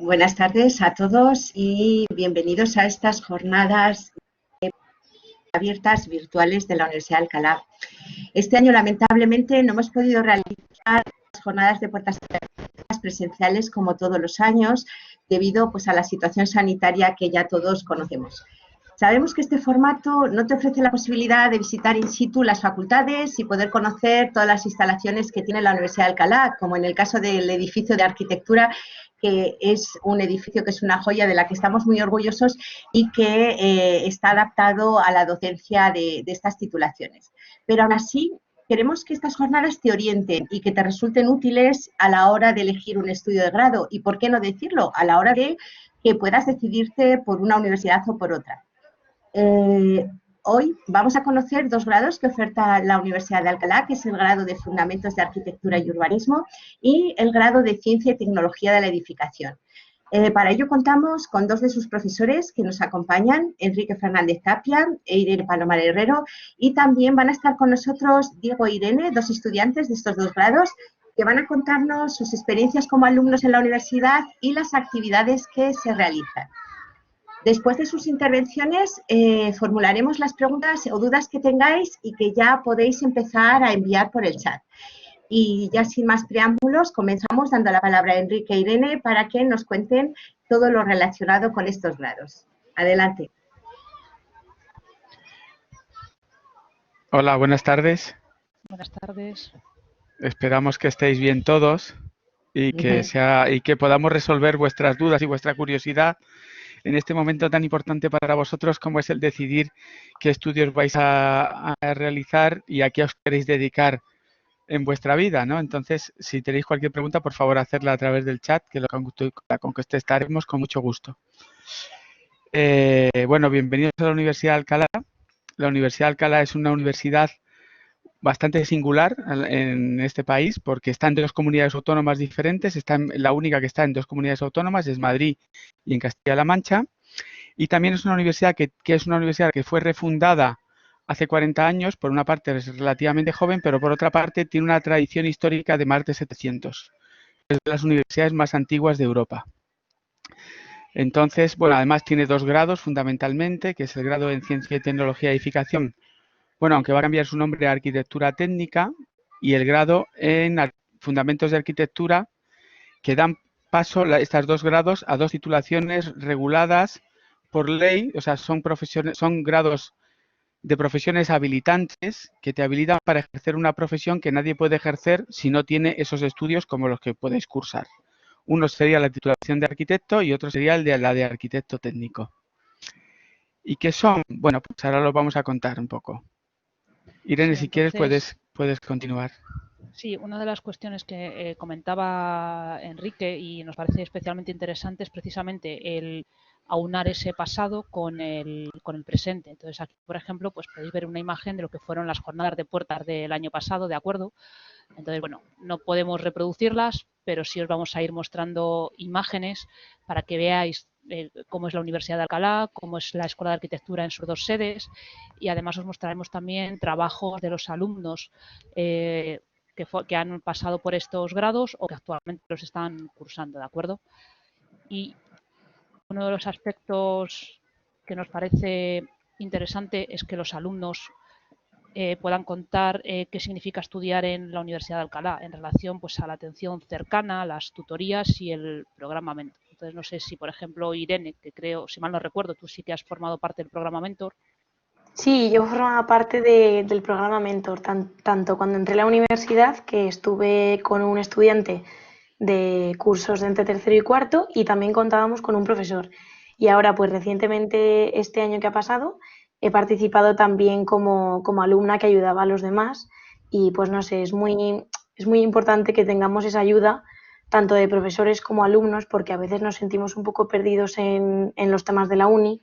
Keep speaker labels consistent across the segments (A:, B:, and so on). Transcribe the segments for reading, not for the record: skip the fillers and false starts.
A: Buenas tardes a todos y bienvenidos a estas jornadas abiertas virtuales de la Universidad de Alcalá. Este año, lamentablemente, no hemos podido realizar las jornadas de puertas abiertas presenciales como todos los años, debido a la situación sanitaria que ya todos conocemos. Sabemos que este formato no te ofrece la posibilidad de visitar in situ las facultades y poder conocer todas las instalaciones que tiene la Universidad de Alcalá, como en el caso del edificio de arquitectura, que es un edificio que es una joya de la que estamos muy orgullosos y que está adaptado a la docencia de estas titulaciones. Pero aún así, queremos que estas jornadas te orienten y que te resulten útiles a la hora de elegir un estudio de grado y, ¿por qué no decirlo?, a la hora de que puedas decidirte por una universidad o por otra. Hoy vamos a conocer dos grados que oferta la Universidad de Alcalá, que es el grado de Fundamentos de Arquitectura y Urbanismo y el grado de Ciencia y Tecnología de la Edificación. Para ello contamos con dos de sus profesores que nos acompañan, Enrique Fernández Tapia e Irene Palomar Herrero, y también van a estar con nosotros Diego e Irene, dos estudiantes de estos dos grados, que van a contarnos sus experiencias como alumnos en la universidad y las actividades que se realizan. Después de sus intervenciones, formularemos las preguntas o dudas que tengáis y que ya podéis empezar a enviar por el chat. Y ya sin más preámbulos, comenzamos dando la palabra a Enrique e Irene para que nos cuenten todo lo relacionado con estos grados. Adelante.
B: Hola, buenas tardes.
C: Buenas tardes.
B: Esperamos que estéis bien todos y que podamos resolver vuestras dudas y vuestra curiosidad en este momento tan importante para vosotros como es el decidir qué estudios vais a realizar y a qué os queréis dedicar en vuestra vida, ¿no? Entonces, si tenéis cualquier pregunta, por favor, hacerla a través del chat, que la contestaremos con mucho gusto. Bueno, bienvenidos a la Universidad de Alcalá. La Universidad de Alcalá es una universidad bastante singular en este país porque está en dos comunidades autónomas diferentes. La única que está en dos comunidades autónomas es Madrid y en Castilla-La Mancha. Y también es una universidad que es una universidad que fue refundada hace 40 años. Por una parte es relativamente joven, pero por otra parte tiene una tradición histórica de más de 700. Es de las universidades más antiguas de Europa. Entonces, bueno, además tiene dos grados fundamentalmente, que es el grado en Ciencia y Tecnología de Edificación, bueno, aunque va a cambiar su nombre a Arquitectura Técnica, y el grado en Fundamentos de Arquitectura, que dan paso estos dos grados a dos titulaciones reguladas por ley. O sea, son grados de profesiones habilitantes que te habilitan para ejercer una profesión que nadie puede ejercer si no tiene esos estudios como los que podéis cursar. Uno sería la titulación de arquitecto y otro sería la de arquitecto técnico. ¿Y qué son? Bueno, pues ahora lo vamos a contar un poco. Irene, sí, si quieres puedes continuar.
C: Sí, una de las cuestiones que comentaba Enrique y nos parece especialmente interesante es precisamente el aunar ese pasado con el presente. Entonces aquí, por ejemplo, pues podéis ver una imagen de lo que fueron las jornadas de puertas del año pasado, ¿de acuerdo? Entonces, bueno, no podemos reproducirlas, pero sí os vamos a ir mostrando imágenes para que veáis cómo es la Universidad de Alcalá, cómo es la Escuela de Arquitectura en sus dos sedes, y además os mostraremos también trabajos de los alumnos que han pasado por estos grados o que actualmente los están cursando, ¿de acuerdo? Y uno de los aspectos que nos parece interesante es que los alumnos puedan contar qué significa estudiar en la Universidad de Alcalá en relación pues a la atención cercana, las tutorías y el programa Mentor. Entonces, no sé si, por ejemplo, Irene, que creo, si mal no recuerdo, tú sí que has formado parte del programa Mentor.
D: Sí, yo formaba parte del programa Mentor, tanto cuando entré a la universidad, que estuve con un estudiante de cursos de entre tercero y cuarto, y también contábamos con un profesor. Y ahora, pues recientemente, este año que ha pasado, he participado también como alumna que ayudaba a los demás. Y pues no sé, es muy importante que tengamos esa ayuda, tanto de profesores como alumnos, porque a veces nos sentimos un poco perdidos en los temas de la uni,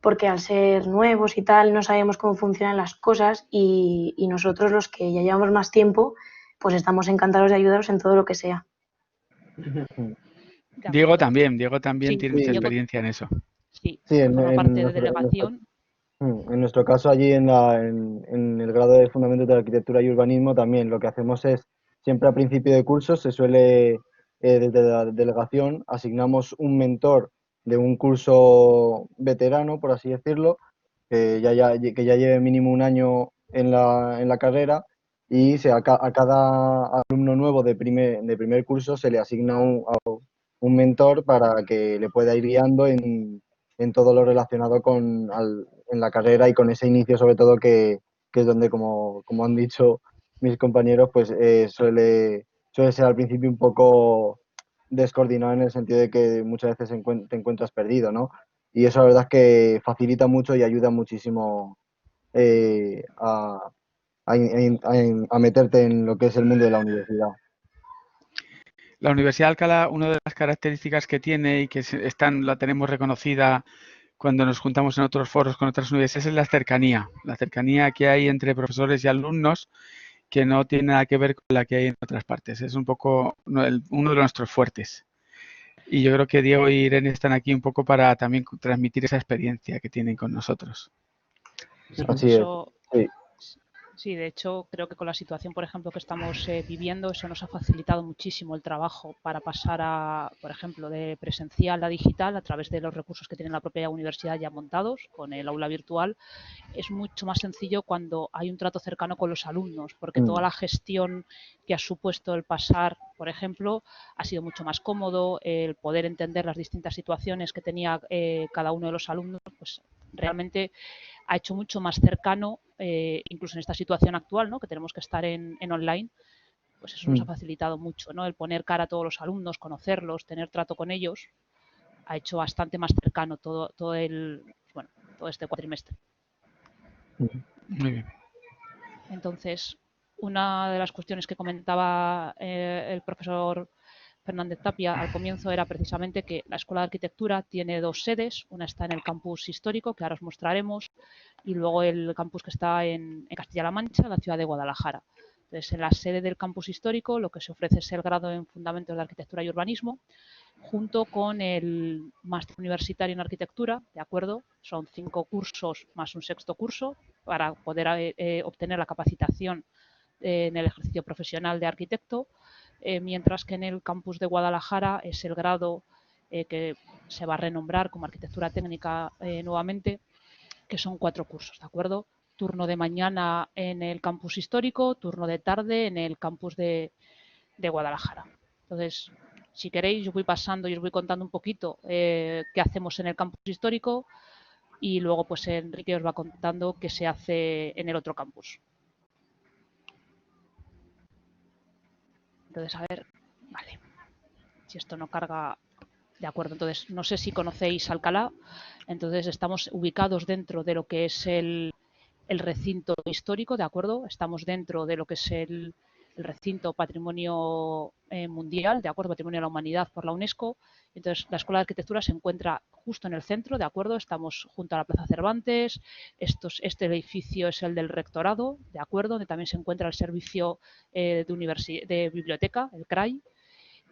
D: porque al ser nuevos y tal no sabemos cómo funcionan las cosas, y nosotros, los que ya llevamos más tiempo, pues estamos encantados de ayudaros en todo lo que sea.
B: Diego también
C: Sí,
B: tiene mucha experiencia en eso.
C: Sí,
E: Sí,
C: forma parte de delegación.
E: En nuestro caso, allí en el grado de Fundamentos de Arquitectura y Urbanismo, también lo que hacemos es, siempre a principio de curso se suele desde la delegación asignamos un mentor de un curso veterano, por así decirlo, que ya lleve mínimo un año en la carrera, y a cada alumno nuevo de primer curso se le asigna un mentor para que le pueda ir guiando en todo lo relacionado en la carrera y con ese inicio, sobre todo, que es donde, como han dicho mis compañeros, pues suele ser al principio un poco descoordinado, en el sentido de que muchas veces te encuentras perdido, ¿no? Y eso la verdad es que facilita mucho y ayuda muchísimo a meterte en lo que es el mundo de la universidad.
B: La Universidad de Alcalá, una de las características que tiene y que la tenemos reconocida cuando nos juntamos en otros foros con otras universidades, es la cercanía que hay entre profesores y alumnos, que no tiene nada que ver con la que hay en otras partes. Es un poco uno de nuestros fuertes. Y yo creo que Diego y Irene están aquí un poco para también transmitir esa experiencia que tienen con nosotros.
C: Sí,
E: Así es. Sí.
C: Sí, de hecho, creo que con la situación, por ejemplo, que estamos viviendo, eso nos ha facilitado muchísimo el trabajo para pasar a, por ejemplo, de presencial a digital a través de los recursos que tiene la propia universidad ya montados con el aula virtual. Es mucho más sencillo cuando hay un trato cercano con los alumnos, porque toda la gestión que ha supuesto el pasar, por ejemplo, ha sido mucho más cómodo. El poder entender las distintas situaciones que tenía cada uno de los alumnos, pues realmente ha hecho mucho más cercano, incluso en esta situación actual, ¿no?, que tenemos que estar en online, pues eso nos ha facilitado mucho, ¿no? El poner cara a todos los alumnos, conocerlos, tener trato con ellos, ha hecho bastante más cercano todo este cuatrimestre.
B: Muy bien.
C: Entonces, una de las cuestiones que comentaba el profesor Fernández Tapia al comienzo era precisamente que la Escuela de Arquitectura tiene dos sedes. Una está en el campus histórico, que ahora os mostraremos, y luego el campus que está en Castilla-La Mancha, la ciudad de Guadalajara. Entonces, en la sede del campus histórico lo que se ofrece es el grado en Fundamentos de Arquitectura y Urbanismo, junto con el máster universitario en arquitectura, ¿de acuerdo? Son 5 cursos más un sexto curso para poder obtener la capacitación en el ejercicio profesional de arquitecto, mientras que en el campus de Guadalajara es el grado que se va a renombrar como arquitectura técnica nuevamente, que son 4 cursos, ¿de acuerdo? Turno de mañana en el campus histórico, turno de tarde en el campus de Guadalajara. Entonces, si queréis, yo voy pasando y os voy contando un poquito qué hacemos en el campus histórico, y luego pues Enrique os va contando qué se hace en el otro campus. Entonces, a ver, vale, si esto no carga, de acuerdo. Entonces, no sé si conocéis Alcalá. Entonces, estamos ubicados dentro de lo que es el recinto histórico, ¿de acuerdo? Estamos dentro de lo que es el recinto Patrimonio Mundial, ¿de acuerdo? Patrimonio de la Humanidad por la UNESCO. Entonces, la Escuela de Arquitectura se encuentra justo en el centro, ¿de acuerdo? Estamos junto a la Plaza Cervantes. Este edificio es el del Rectorado, ¿de acuerdo? Donde también se encuentra el servicio de biblioteca, el CRAI.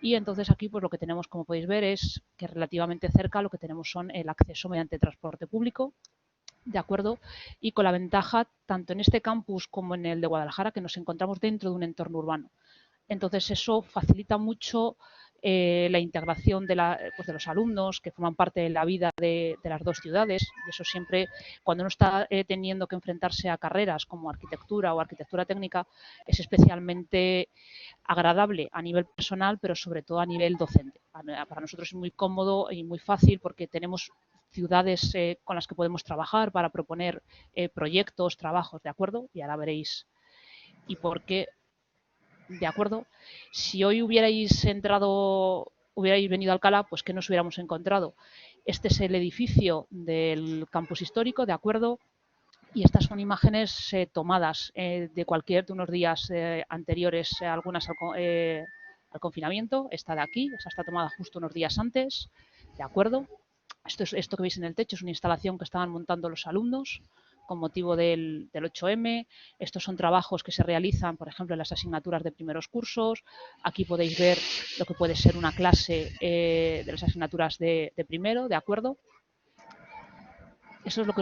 C: Y entonces aquí pues lo que tenemos, como podéis ver, es que relativamente cerca lo que tenemos son el acceso mediante transporte público, ¿de acuerdo? Y con la ventaja, tanto en este campus como en el de Guadalajara, que nos encontramos dentro de un entorno urbano. Entonces eso facilita mucho la integración de los alumnos que forman parte de la vida de las dos ciudades. Y eso siempre, cuando uno está teniendo que enfrentarse a carreras como arquitectura o arquitectura técnica, es especialmente agradable a nivel personal, pero sobre todo a nivel docente. Para nosotros es muy cómodo y muy fácil porque tenemos ciudades con las que podemos trabajar para proponer proyectos, trabajos, ¿de acuerdo? Y ahora veréis y por qué, ¿de acuerdo? Si hoy hubierais venido a Alcalá, pues ¿qué nos hubiéramos encontrado? Este es el edificio del campus histórico, ¿de acuerdo? Y estas son imágenes tomadas de unos días anteriores, algunas al confinamiento. Esta de aquí, esa está tomada justo unos días antes, ¿de acuerdo? Esto que veis en el techo es una instalación que estaban montando los alumnos con motivo del 8M. Estos son trabajos que se realizan, por ejemplo, en las asignaturas de primeros cursos. Aquí podéis ver lo que puede ser una clase de las asignaturas de primero, ¿de acuerdo? Eso es lo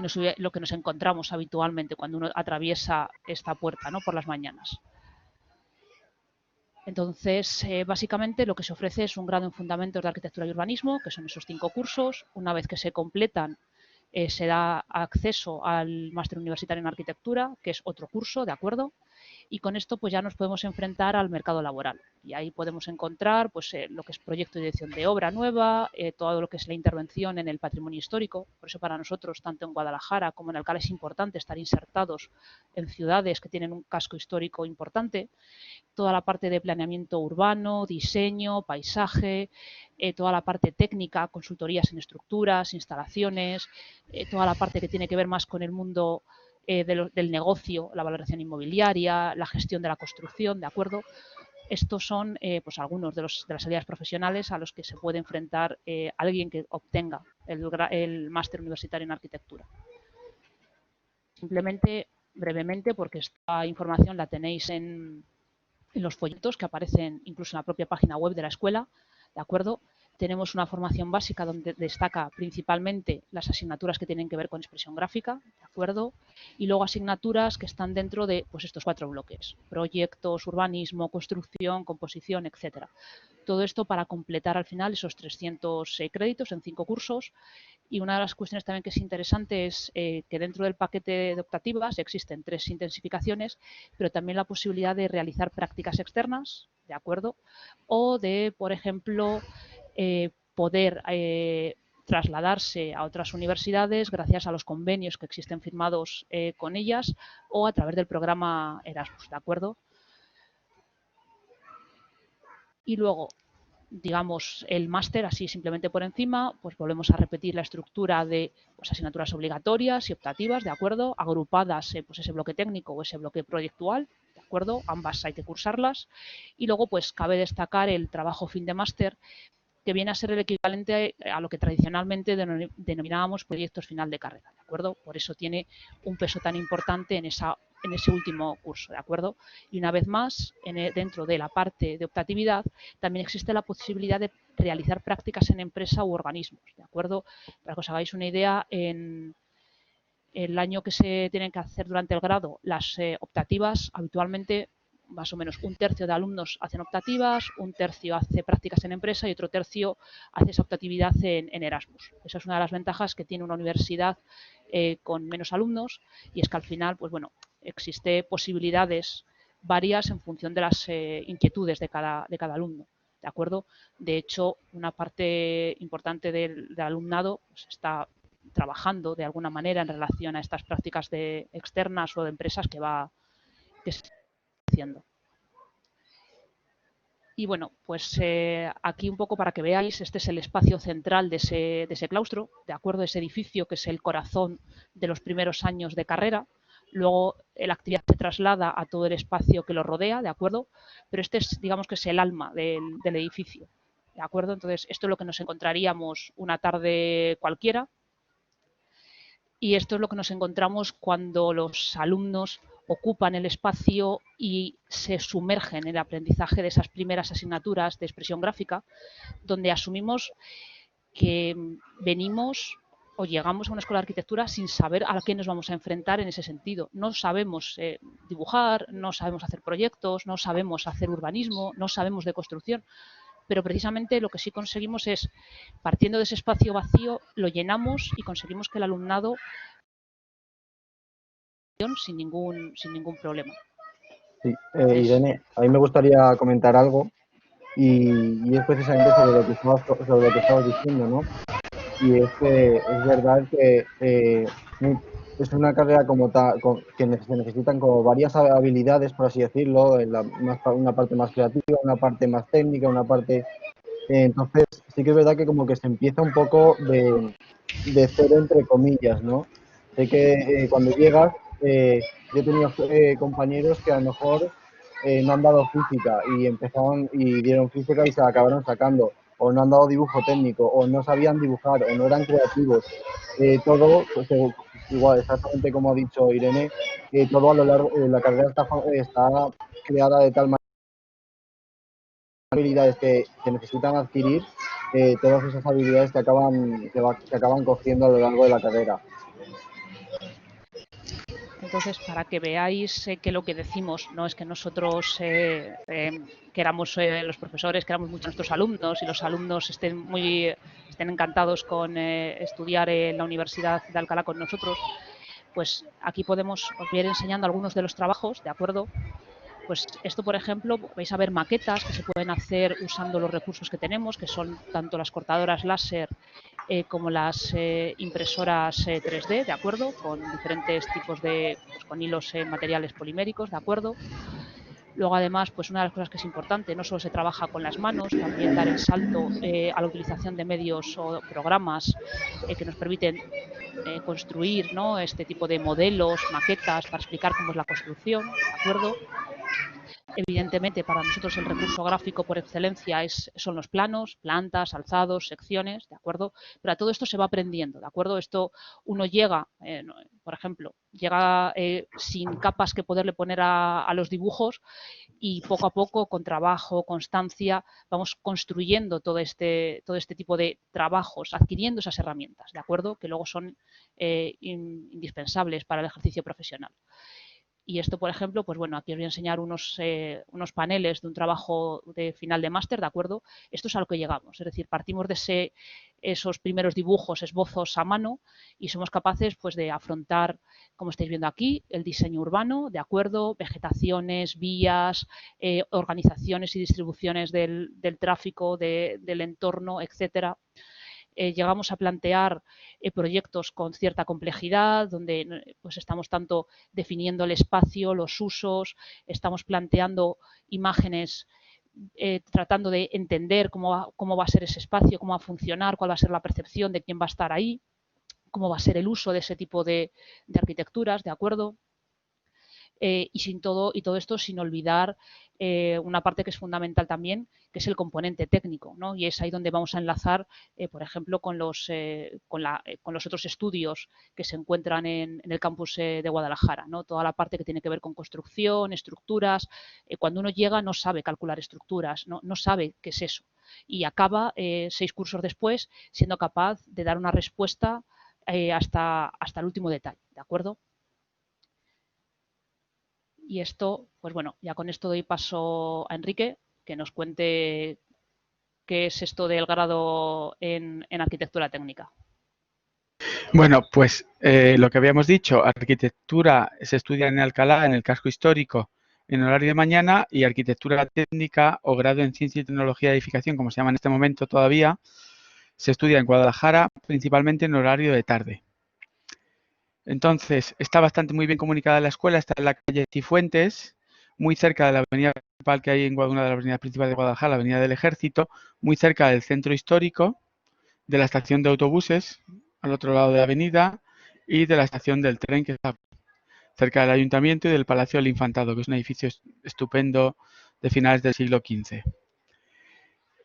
C: que nos encontramos habitualmente cuando uno atraviesa esta puerta, ¿no?, por las mañanas. Entonces, básicamente lo que se ofrece es un grado en Fundamentos de Arquitectura y Urbanismo, que son esos 5 cursos. Una vez que se completan, se da acceso al máster universitario en Arquitectura, que es otro curso, ¿de acuerdo? Y con esto pues ya nos podemos enfrentar al mercado laboral. Y ahí podemos encontrar pues, lo que es proyecto de dirección de obra nueva, todo lo que es la intervención en el patrimonio histórico. Por eso para nosotros, tanto en Guadalajara como en Alcalá, es importante estar insertados en ciudades que tienen un casco histórico importante. Toda la parte de planeamiento urbano, diseño, paisaje, toda la parte técnica, consultorías en estructuras, instalaciones, toda la parte que tiene que ver más con el mundo del negocio, la valoración inmobiliaria, la gestión de la construcción, ¿de acuerdo? Estos son pues algunos de las salidas profesionales a los que se puede enfrentar alguien que obtenga el máster universitario en arquitectura. Simplemente, brevemente, porque esta información la tenéis en los folletos que aparecen incluso en la propia página web de la escuela, ¿de acuerdo? Tenemos una formación básica donde destaca principalmente las asignaturas que tienen que ver con expresión gráfica, ¿de acuerdo? Y luego asignaturas que están dentro de pues, estos 4 bloques: proyectos, urbanismo, construcción, composición, etcétera. Todo esto para completar al final esos 300 créditos en 5 cursos. Y una de las cuestiones también que es interesante es que dentro del paquete de optativas existen 3 intensificaciones, pero también la posibilidad de realizar prácticas externas, ¿de acuerdo? O de, por ejemplo, poder trasladarse a otras universidades gracias a los convenios que existen firmados con ellas o a través del programa Erasmus, ¿de acuerdo? Y luego, digamos, el máster, así simplemente por encima, pues volvemos a repetir la estructura de pues, asignaturas obligatorias y optativas, ¿de acuerdo? Agrupadas pues ese bloque técnico o ese bloque proyectual, ¿de acuerdo? Ambas hay que cursarlas. Y luego, pues cabe destacar el trabajo fin de máster, que viene a ser el equivalente a lo que tradicionalmente denominábamos proyectos final de carrera, ¿de acuerdo? Por eso tiene un peso tan importante en ese último curso, ¿de acuerdo? Y una vez más, dentro de la parte de optatividad, también existe la posibilidad de realizar prácticas en empresa u organismos, ¿de acuerdo? Para que os hagáis una idea, en el año que se tienen que hacer durante el grado, las optativas, habitualmente más o menos 1/3 de alumnos hacen optativas, 1/3 hace prácticas en empresa y otro tercio hace esa optatividad en Erasmus. Esa es una de las ventajas que tiene una universidad con menos alumnos, y es que al final, pues bueno, existe posibilidades varias en función de las inquietudes de cada alumno, ¿de acuerdo? De hecho, una parte importante del alumnado pues, está trabajando de alguna manera en relación a estas prácticas externas o de empresas que se está haciendo. Y bueno, pues aquí un poco para que veáis, este es el espacio central de ese claustro, ¿de acuerdo? Ese edificio que es el corazón de los primeros años de carrera. Luego la actividad se traslada a todo el espacio que lo rodea, ¿de acuerdo? Pero este es, digamos que es el alma del edificio, ¿de acuerdo? Entonces, esto es lo que nos encontraríamos una tarde cualquiera. Y esto es lo que nos encontramos cuando los alumnos ocupan el espacio y se sumergen en el aprendizaje de esas primeras asignaturas de expresión gráfica, donde asumimos que venimos o llegamos a una escuela de arquitectura sin saber a qué nos vamos a enfrentar en ese sentido. No sabemos dibujar, no sabemos hacer proyectos, no sabemos hacer urbanismo, no sabemos de construcción, pero precisamente lo que sí conseguimos es, partiendo de ese espacio vacío, lo llenamos y conseguimos que el alumnado sin ningún problema.
E: Sí, Irene, a mí me gustaría comentar algo y es precisamente sobre lo que estabas diciendo, ¿no? Y es que es verdad que es una carrera que se necesitan como varias habilidades, por así decirlo, una parte más creativa, una parte más técnica, una parte... entonces, sí que es verdad que como que se empieza un poco de cero, entre comillas, ¿no? Sé que cuando llegas, yo he tenido compañeros que a lo mejor no han dado física y empezaron y dieron física y se acabaron sacando, o no han dado dibujo técnico, o no sabían dibujar, o no eran creativos. Todo, pues, igual, exactamente como ha dicho Irene, todo a lo largo de la carrera está creada de tal manera habilidades que necesitan adquirir, todas esas habilidades que acaban cogiendo a lo largo de la carrera.
C: Entonces, para que veáis que lo que decimos no es que nosotros queramos, los profesores, queramos mucho a nuestros alumnos y los alumnos estén encantados con estudiar en la Universidad de Alcalá con nosotros, pues aquí os voy a ir enseñando algunos de los trabajos, ¿de acuerdo? Pues esto, por ejemplo, vais a ver maquetas que se pueden hacer usando los recursos que tenemos, que son tanto las cortadoras láser como las impresoras 3D, ¿de acuerdo? Con diferentes tipos de, pues con hilos materiales poliméricos, ¿de acuerdo? Luego, además, pues una de las cosas que es importante, no solo se trabaja con las manos, también dar el salto a la utilización de medios o programas que nos permiten construir, ¿no?, este tipo de modelos, maquetas, para explicar cómo es la construcción, ¿de acuerdo? Evidentemente, para nosotros el recurso gráfico por excelencia son los planos, plantas, alzados, secciones, ¿de acuerdo? Pero a todo esto se va aprendiendo, ¿de acuerdo? Esto uno llega, por ejemplo, llega sin capas que poderle poner a los dibujos y poco a poco, con trabajo, constancia, vamos construyendo todo este tipo de trabajos, adquiriendo esas herramientas, ¿de acuerdo? Que luego son indispensables para el ejercicio profesional. Y esto, por ejemplo, pues bueno, aquí os voy a enseñar unos paneles de un trabajo de final de máster, ¿de acuerdo? Esto es a lo que llegamos, es decir, partimos de esos primeros dibujos, esbozos a mano y somos capaces pues de afrontar, como estáis viendo aquí, el diseño urbano, ¿de acuerdo? Vegetaciones, vías, organizaciones y distribuciones del tráfico, del entorno, etcétera. Llegamos a plantear proyectos con cierta complejidad, donde pues estamos tanto definiendo el espacio, los usos, estamos planteando imágenes, tratando de entender cómo va a ser ese espacio, cómo va a funcionar, cuál va a ser la percepción de quién va a estar ahí, cómo va a ser el uso de ese tipo de arquitecturas, ¿de acuerdo? Y todo esto sin olvidar una parte que es fundamental también, que es el componente técnico, ¿no? Y es ahí donde vamos a enlazar, por ejemplo, con los otros estudios que se encuentran en el campus de Guadalajara, ¿no? Toda la parte que tiene que ver con construcción, estructuras. Cuando uno llega no sabe calcular estructuras, no sabe qué es eso. Y acaba 6 cursos después siendo capaz de dar una respuesta hasta el último detalle, ¿de acuerdo? Y esto, pues bueno, ya con esto doy paso a Enrique, que nos cuente qué es esto del grado en arquitectura técnica.
B: Bueno, pues lo que habíamos dicho, arquitectura se estudia en Alcalá, en el casco histórico, en horario de mañana, y arquitectura técnica o grado en ciencia y tecnología de edificación, como se llama en este momento todavía, se estudia en Guadalajara, principalmente en horario de tarde. Entonces, está bastante muy bien comunicada la escuela, está en la calle Cifuentes, muy cerca de la avenida principal que hay en una de las avenidas principales de Guadalajara, la avenida del Ejército, muy cerca del centro histórico, de la estación de autobuses, al otro lado de la avenida, y de la estación del tren, que está cerca del Ayuntamiento, y del Palacio del Infantado, que es un edificio estupendo de finales del siglo XV.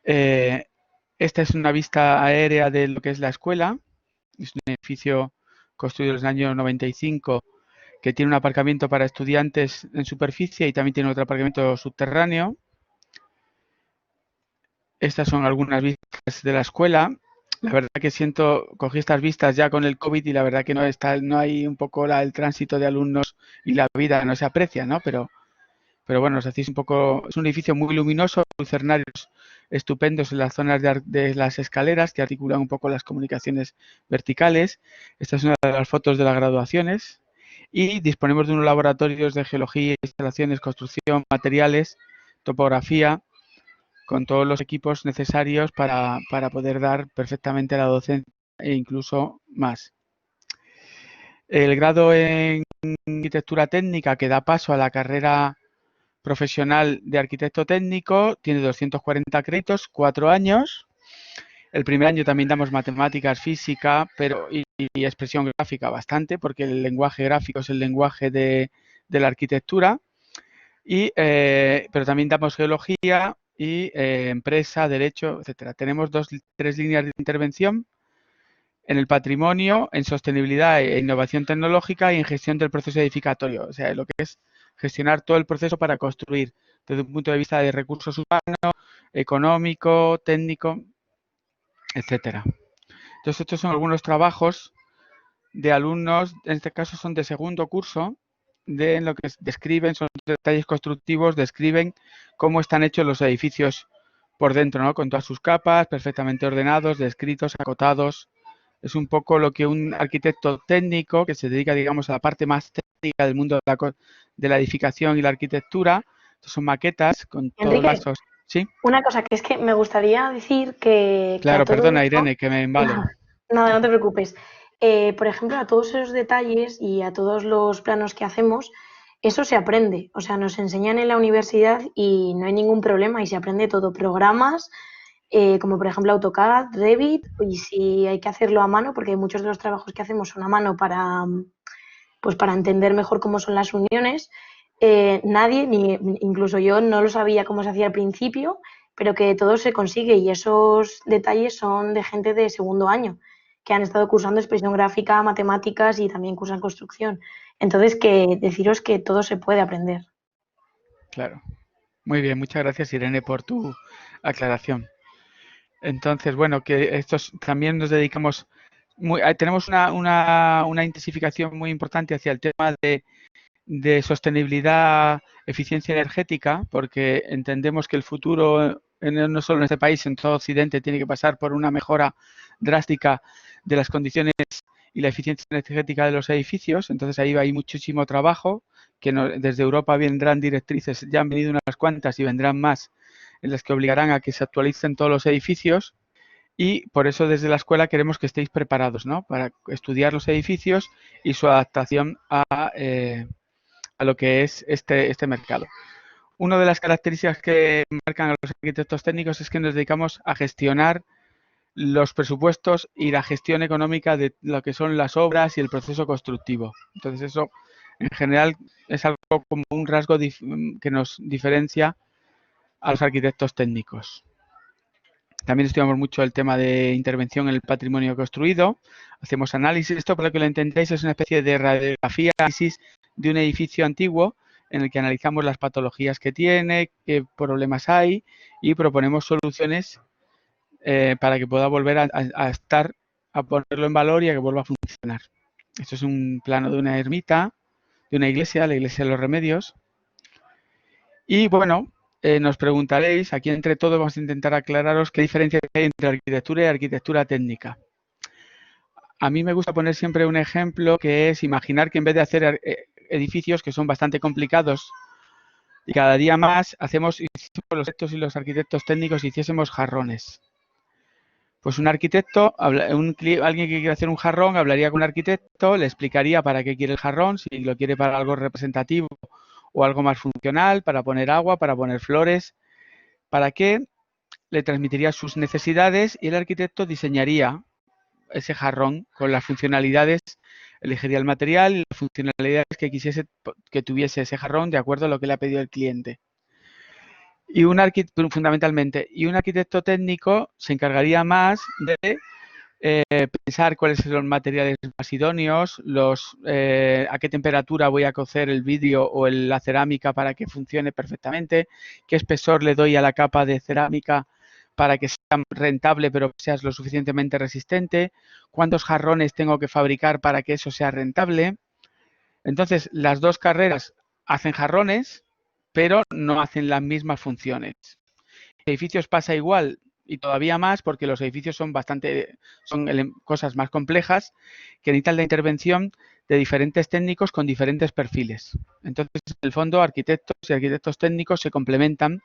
B: Esta es una vista aérea de lo que es la escuela. Es un edificio construido en el año 95, que tiene un aparcamiento para estudiantes en superficie y también tiene otro aparcamiento subterráneo. Estas son algunas vistas de la escuela. La verdad que cogí estas vistas ya con el COVID y la verdad que no hay un poco el tránsito de alumnos y la vida no se aprecia, ¿no? Pero bueno, os hacéis un poco. Es un edificio muy luminoso, lucernarios estupendos en las zonas de las escaleras que articulan un poco las comunicaciones verticales. Esta es una de las fotos de las graduaciones. Y disponemos de unos laboratorios de geología, instalaciones, construcción, materiales, topografía, con todos los equipos necesarios para poder dar perfectamente la docencia e incluso más. El grado en arquitectura técnica, que da paso a la carrera profesional de arquitecto técnico, tiene 240 créditos, 4 años. El primer año también damos matemáticas, física, y expresión gráfica bastante, porque el lenguaje gráfico es el lenguaje de la arquitectura. Pero también damos geología y empresa, derecho, etcétera. Tenemos 3 líneas de intervención en el patrimonio, en sostenibilidad e innovación tecnológica y en gestión del proceso edificatorio, o sea, lo que es gestionar todo el proceso para construir desde un punto de vista de recursos humanos, económico, técnico, etcétera. Entonces, estos son algunos trabajos de alumnos, en este caso son de segundo curso, de lo que describen, son detalles constructivos, describen cómo están hechos los edificios por dentro, ¿no? Con todas sus capas, perfectamente ordenados, descritos, acotados. Es un poco lo que un arquitecto técnico que se dedica, digamos, a la parte más técnica del mundo de la edificación y la arquitectura. Estos son maquetas con todos
D: Enrique,
B: los... ¿Sí?
D: una cosa que es que me gustaría decir que a
B: Claro,
D: todo
B: perdona,
D: esto,
B: Irene, que me embalo.
D: nada, no te preocupes. Por ejemplo, a todos esos detalles y a todos los planos que hacemos, eso se aprende. O sea, nos enseñan en la universidad y no hay ningún problema y se aprende todo. Programas, como por ejemplo AutoCAD, Revit, y si hay que hacerlo a mano, porque muchos de los trabajos que hacemos son a mano para, pues para entender mejor cómo son las uniones. Nadie, ni incluso yo, no lo sabía cómo se hacía al principio, pero que todo se consigue y esos detalles son de gente de segundo año, que han estado cursando expresión gráfica, matemáticas y también cursan construcción. Entonces, que deciros que todo se puede aprender.
B: Claro. Muy bien, muchas gracias, Irene, por tu aclaración. Entonces, bueno, que estos también nos dedicamos, tenemos una intensificación muy importante hacia el tema de sostenibilidad, eficiencia energética, porque entendemos que el futuro, no solo en este país, en todo Occidente, tiene que pasar por una mejora drástica de las condiciones y la eficiencia energética de los edificios. Entonces ahí hay muchísimo trabajo, que desde Europa vendrán directrices, ya han venido unas cuantas y vendrán más, en las que obligarán a que se actualicen todos los edificios. Y por eso desde la escuela queremos que estéis preparados, ¿no? Para estudiar los edificios y su adaptación a lo que es este mercado. Una de las características que marcan a los arquitectos técnicos es que nos dedicamos a gestionar los presupuestos y la gestión económica de lo que son las obras y el proceso constructivo. Entonces eso, en general, es algo como un rasgo que nos diferencia a los arquitectos técnicos. También estudiamos mucho el tema de intervención en el patrimonio construido. Hacemos análisis. Esto, para que lo entendáis, es una especie de radiografía, análisis de un edificio antiguo en el que analizamos las patologías que tiene, qué problemas hay y proponemos soluciones para que pueda volver a ponerlo en valor y a que vuelva a funcionar. Esto es un plano de una ermita, de una iglesia, la iglesia de los Remedios. Y bueno, nos preguntaréis, aquí entre todos vamos a intentar aclararos qué diferencia hay entre arquitectura y arquitectura técnica. A mí me gusta poner siempre un ejemplo que es imaginar que en vez de hacer edificios que son bastante complicados y cada día más hiciésemos los arquitectos y los arquitectos técnicos hiciésemos jarrones. Pues un arquitecto, alguien que quiere hacer un jarrón, hablaría con un arquitecto, le explicaría para qué quiere el jarrón, si lo quiere para algo representativo o algo más funcional, para poner agua, para poner flores, para qué, le transmitiría sus necesidades y el arquitecto diseñaría ese jarrón con las funcionalidades, elegiría el material y las funcionalidades que quisiese que tuviese ese jarrón de acuerdo a lo que le ha pedido el cliente. Y fundamentalmente, y un arquitecto técnico se encargaría más de pensar cuáles son los materiales más idóneos, a qué temperatura voy a cocer el vidrio o la cerámica para que funcione perfectamente, qué espesor le doy a la capa de cerámica para que sea rentable pero que sea lo suficientemente resistente, cuántos jarrones tengo que fabricar para que eso sea rentable. Entonces, las dos carreras hacen jarrones, pero no hacen las mismas funciones. Edificios pasa igual y todavía más porque los edificios son cosas más complejas que necesitan la intervención de diferentes técnicos con diferentes perfiles. Entonces, en el fondo, arquitectos y arquitectos técnicos se complementan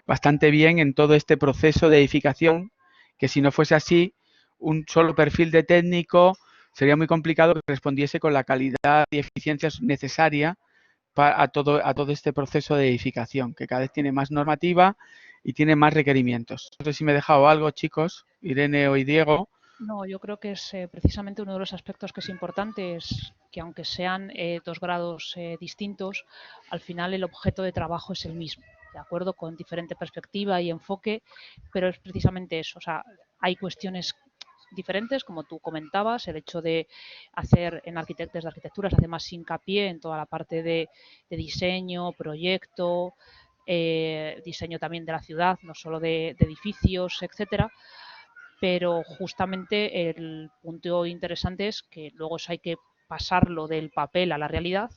B: bastante bien en todo este proceso de edificación, que si no fuese así, un solo perfil de técnico sería muy complicado que respondiese con la calidad y eficiencia necesaria a todo este proceso de edificación, que cada vez tiene más normativa y tiene más requerimientos. No sé si me he dejado algo, chicos, Irene o Diego.
C: No, yo creo que es precisamente uno de los aspectos que es importante, es que aunque sean dos grados distintos, al final el objeto de trabajo es el mismo, ¿de acuerdo? Con diferente perspectiva y enfoque, pero es precisamente eso. O sea, hay cuestiones diferentes, como tú comentabas, el hecho de hacer desde arquitectura se hace más hincapié en toda la parte de diseño, proyecto, diseño también de la ciudad, no solo de edificios, etcétera. Pero justamente el punto interesante es que luego eso hay que pasarlo del papel a la realidad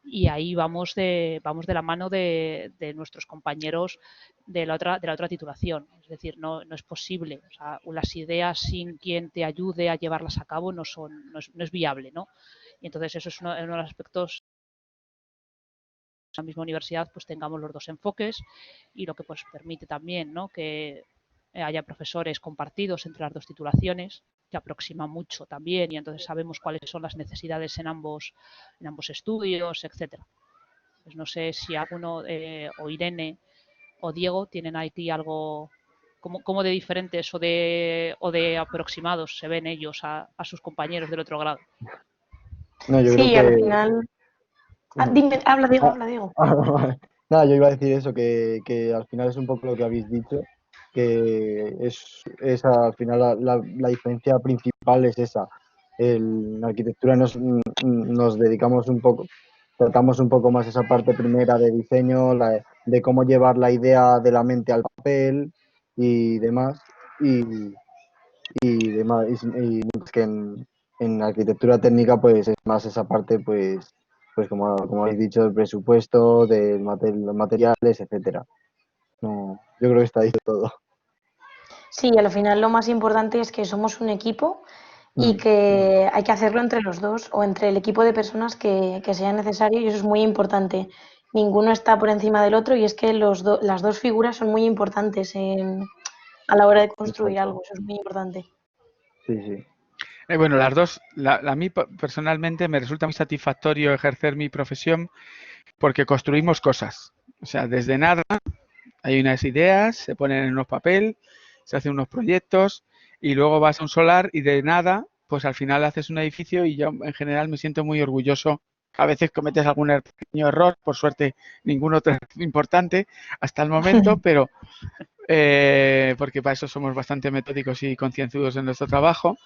C: y ahí vamos de la mano de nuestros compañeros de la otra titulación. Es decir, no es posible. O sea, las ideas sin quien te ayude a llevarlas a cabo no es viable, ¿no? Y entonces eso es uno de los aspectos. En la misma universidad pues tengamos los dos enfoques, y lo que pues permite también, ¿no?, que haya profesores compartidos entre las dos titulaciones, que aproxima mucho también, y entonces sabemos cuáles son las necesidades en ambos estudios, etcétera. Pues no sé si alguno, o Irene o Diego, tienen aquí algo como de diferentes o de aproximados se ven ellos a sus compañeros del otro grado.
E: No, yo creo
D: Sí,
E: que...
D: al final... dime, habla, Diego, Diego.
E: Nada, yo iba a decir eso, que al final es un poco lo que habéis dicho, que es al final la diferencia principal es esa. En arquitectura nos dedicamos un poco, tratamos un poco más esa parte primera de diseño, de cómo llevar la idea de la mente al papel y demás, y demás, y mientras que en arquitectura técnica pues es más esa parte pues como habéis dicho, del presupuesto, los materiales, etcétera. No, yo creo que está dicho todo.
D: Sí, al final lo más importante es que somos un equipo y
E: Mm,
D: que hay que hacerlo entre los dos o entre el equipo de personas que sea necesario, y eso es muy importante. Ninguno está por encima del otro, y es que las dos figuras son muy importantes a la hora de construir
E: exacto.
D: algo, eso es muy importante.
E: Sí, sí.
B: Bueno, las dos, a mí personalmente me resulta muy satisfactorio ejercer mi profesión porque construimos cosas. O sea, desde nada hay unas ideas, se ponen en unos papel, se hacen unos proyectos y luego vas a un solar y de nada, pues al final haces un edificio, y yo en general me siento muy orgulloso. A veces cometes algún pequeño error, por suerte ningún otro importante hasta el momento, pero porque para eso somos bastante metódicos y concienzudos en nuestro trabajo,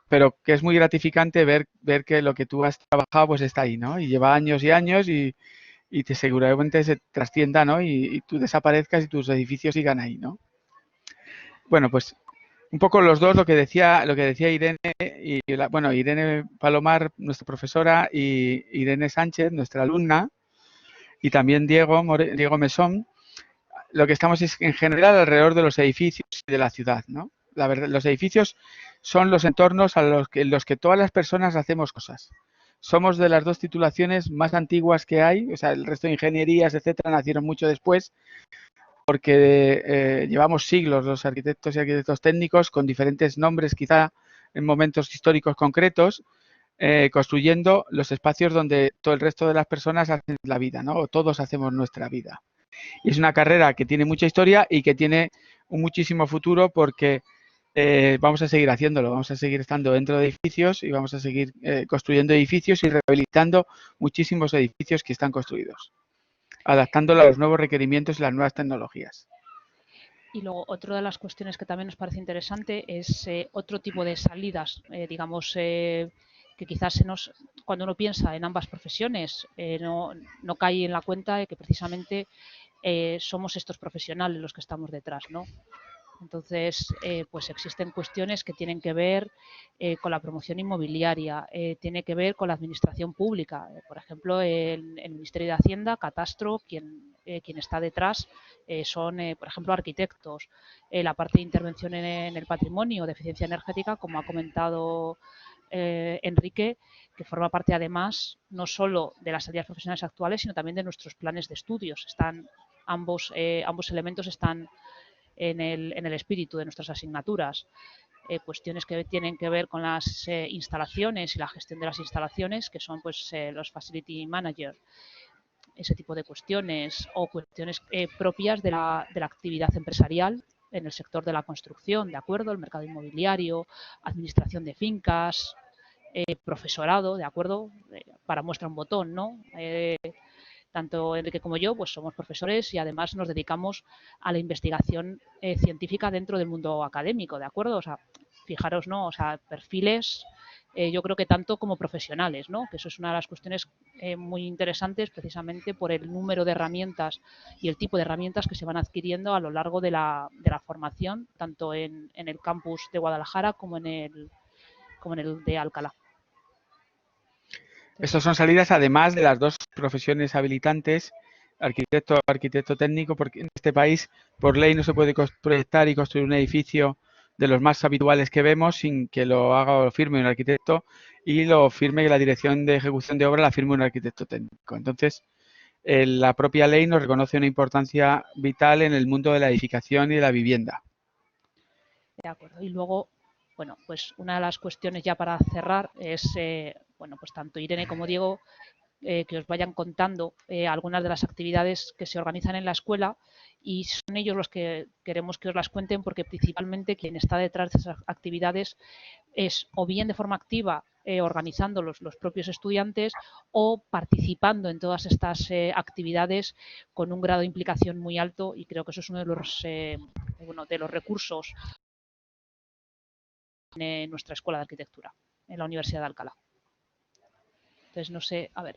B: pero que es muy gratificante ver que lo que tú has trabajado pues está ahí, ¿no? Y lleva años y años y te seguramente se trascienda, ¿no? Y tú desaparezcas y tus edificios sigan ahí, ¿no? Bueno, pues un poco los dos, lo que decía Irene, Irene Palomar, nuestra profesora, y Irene Sánchez, nuestra alumna, y también Diego Mesón, lo que estamos es en general alrededor de los edificios y de la ciudad, ¿no? La verdad, los edificios son los entornos en los que todas las personas hacemos cosas. Somos de las dos titulaciones más antiguas que hay, o sea, el resto de ingenierías, etcétera, nacieron mucho después, porque llevamos siglos los arquitectos y arquitectos técnicos con diferentes nombres, quizá en momentos históricos concretos, construyendo los espacios donde todo el resto de las personas hacen la vida, ¿no? O todos hacemos nuestra vida. Y es una carrera que tiene mucha historia y que tiene un muchísimo futuro, porque vamos a seguir haciéndolo, vamos a seguir estando dentro de edificios y vamos a seguir construyendo edificios y rehabilitando muchísimos edificios que están construidos, adaptándolo a los nuevos requerimientos y las nuevas tecnologías.
C: Y luego, otra de las cuestiones que también nos parece interesante es otro tipo de salidas, digamos, que quizás cuando uno piensa en ambas profesiones, no cae en la cuenta de que precisamente somos estos profesionales los que estamos detrás, ¿no? Entonces, pues existen cuestiones que tienen que ver con la promoción inmobiliaria, tiene que ver con la administración pública. Por ejemplo, el Ministerio de Hacienda, Catastro, quien está detrás son, por ejemplo, arquitectos. La parte de intervención en el patrimonio, de eficiencia energética, como ha comentado Enrique, que forma parte además no solo de las salidas profesionales actuales, sino también de nuestros planes de estudios. Ambos elementos están en el espíritu de nuestras asignaturas. Cuestiones que tienen que ver con las instalaciones y la gestión de las instalaciones, que son pues los facility manager, ese tipo de cuestiones, o cuestiones propias de la actividad empresarial en el sector de la construcción, ¿de acuerdo? El mercado inmobiliario, administración de fincas, profesorado, ¿de acuerdo? Para muestra un botón, ¿no? Tanto Enrique como yo pues somos profesores y además nos dedicamos a la investigación científica dentro del mundo académico, ¿de acuerdo? O sea, fijaros, ¿no? O sea, perfiles, yo creo que tanto como profesionales, ¿no? Que eso es una de las cuestiones muy interesantes, precisamente por el número de herramientas y el tipo de herramientas que se van adquiriendo a lo largo de la formación, tanto en el campus de Guadalajara como en el de Alcalá.
B: Estas son salidas además de las dos profesiones habilitantes, arquitecto o arquitecto técnico, porque en este país por ley no se puede proyectar y construir un edificio de los más habituales que vemos sin que lo haga o lo firme un arquitecto y lo firme la dirección de ejecución de obra la firme un arquitecto técnico. Entonces, la propia ley nos reconoce una importancia vital en el mundo de la edificación y de la vivienda.
C: De acuerdo. Y luego, bueno, pues una de las cuestiones ya para cerrar es, bueno, pues tanto Irene como Diego, que os vayan contando algunas de las actividades que se organizan en la escuela, y son ellos los que queremos que os las cuenten, porque principalmente quien está detrás de esas actividades es o bien de forma activa organizando los propios estudiantes o participando en todas estas actividades con un grado de implicación muy alto, y creo que eso es uno de los recursos en nuestra escuela de arquitectura, en la Universidad de Alcalá. Entonces, no sé, a ver,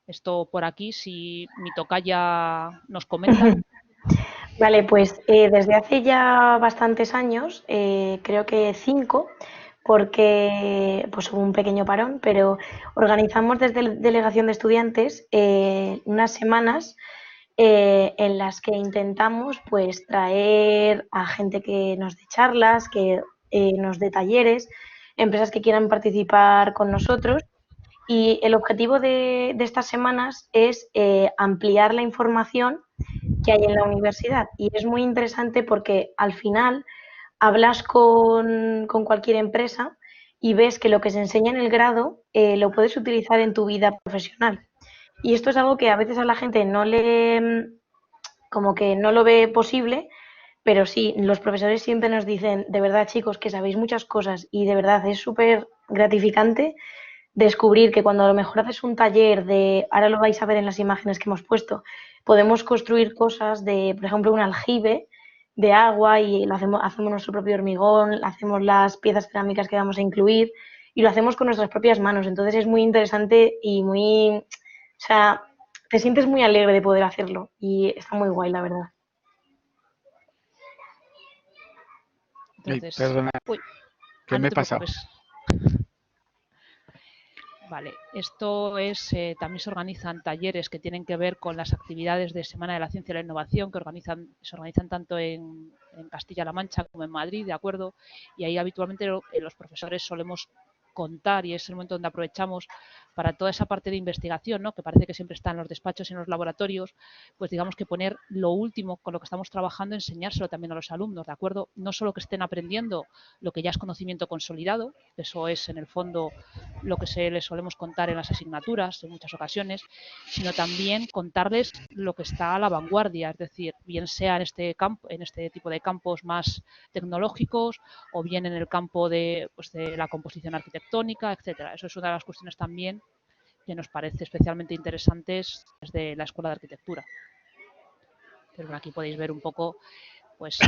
C: esto por aquí, si mi tocaya nos comenta.
D: Vale, pues desde hace ya bastantes años, creo que 5, porque pues hubo un pequeño parón, pero organizamos desde la Delegación de Estudiantes unas semanas en las que intentamos pues traer a gente que nos dé charlas, que nos dé talleres, empresas que quieran participar con nosotros. Y el objetivo de estas semanas es ampliar la información que hay en la universidad. Y es muy interesante porque al final hablas con cualquier empresa y ves que lo que se enseña en el grado lo puedes utilizar en tu vida profesional. Y esto es algo que a veces a la gente como que no lo ve posible, pero sí, los profesores siempre nos dicen, de verdad chicos, que sabéis muchas cosas, y de verdad es súper gratificante descubrir que cuando a lo mejor haces un taller de, ahora lo vais a ver en las imágenes que hemos puesto, podemos construir cosas de, por ejemplo, un aljibe de agua, y hacemos nuestro propio hormigón, hacemos las piezas cerámicas que vamos a incluir y lo hacemos con nuestras propias manos. Entonces es muy interesante y o sea, te sientes muy alegre de poder hacerlo y está muy guay, la verdad.
C: Entonces,
B: perdona, ¿qué
C: no
B: me he
C: te
B: pasado?
C: preocupes. Vale, esto es, también se organizan talleres que tienen que ver con las actividades de Semana de la Ciencia y la Innovación, que se organizan tanto en Castilla-La Mancha como en Madrid, ¿de acuerdo? Y ahí habitualmente los profesores solemos contar, y es el momento donde aprovechamos para toda esa parte de investigación, ¿no? Que parece que siempre está en los despachos y en los laboratorios, pues digamos que poner lo último con lo que estamos trabajando, enseñárselo también a los alumnos, ¿de acuerdo? No solo que estén aprendiendo lo que ya es conocimiento consolidado, eso es en el fondo lo que les solemos contar en las asignaturas en muchas ocasiones, sino también contarles lo que está a la vanguardia, es decir, bien sea en este campo, en este tipo de campos más tecnológicos, o bien en el campo de la composición arquitectónica, etcétera. Eso es una de las cuestiones también que nos parece especialmente interesantes desde la Escuela de Arquitectura. Pero aquí podéis ver un poco pues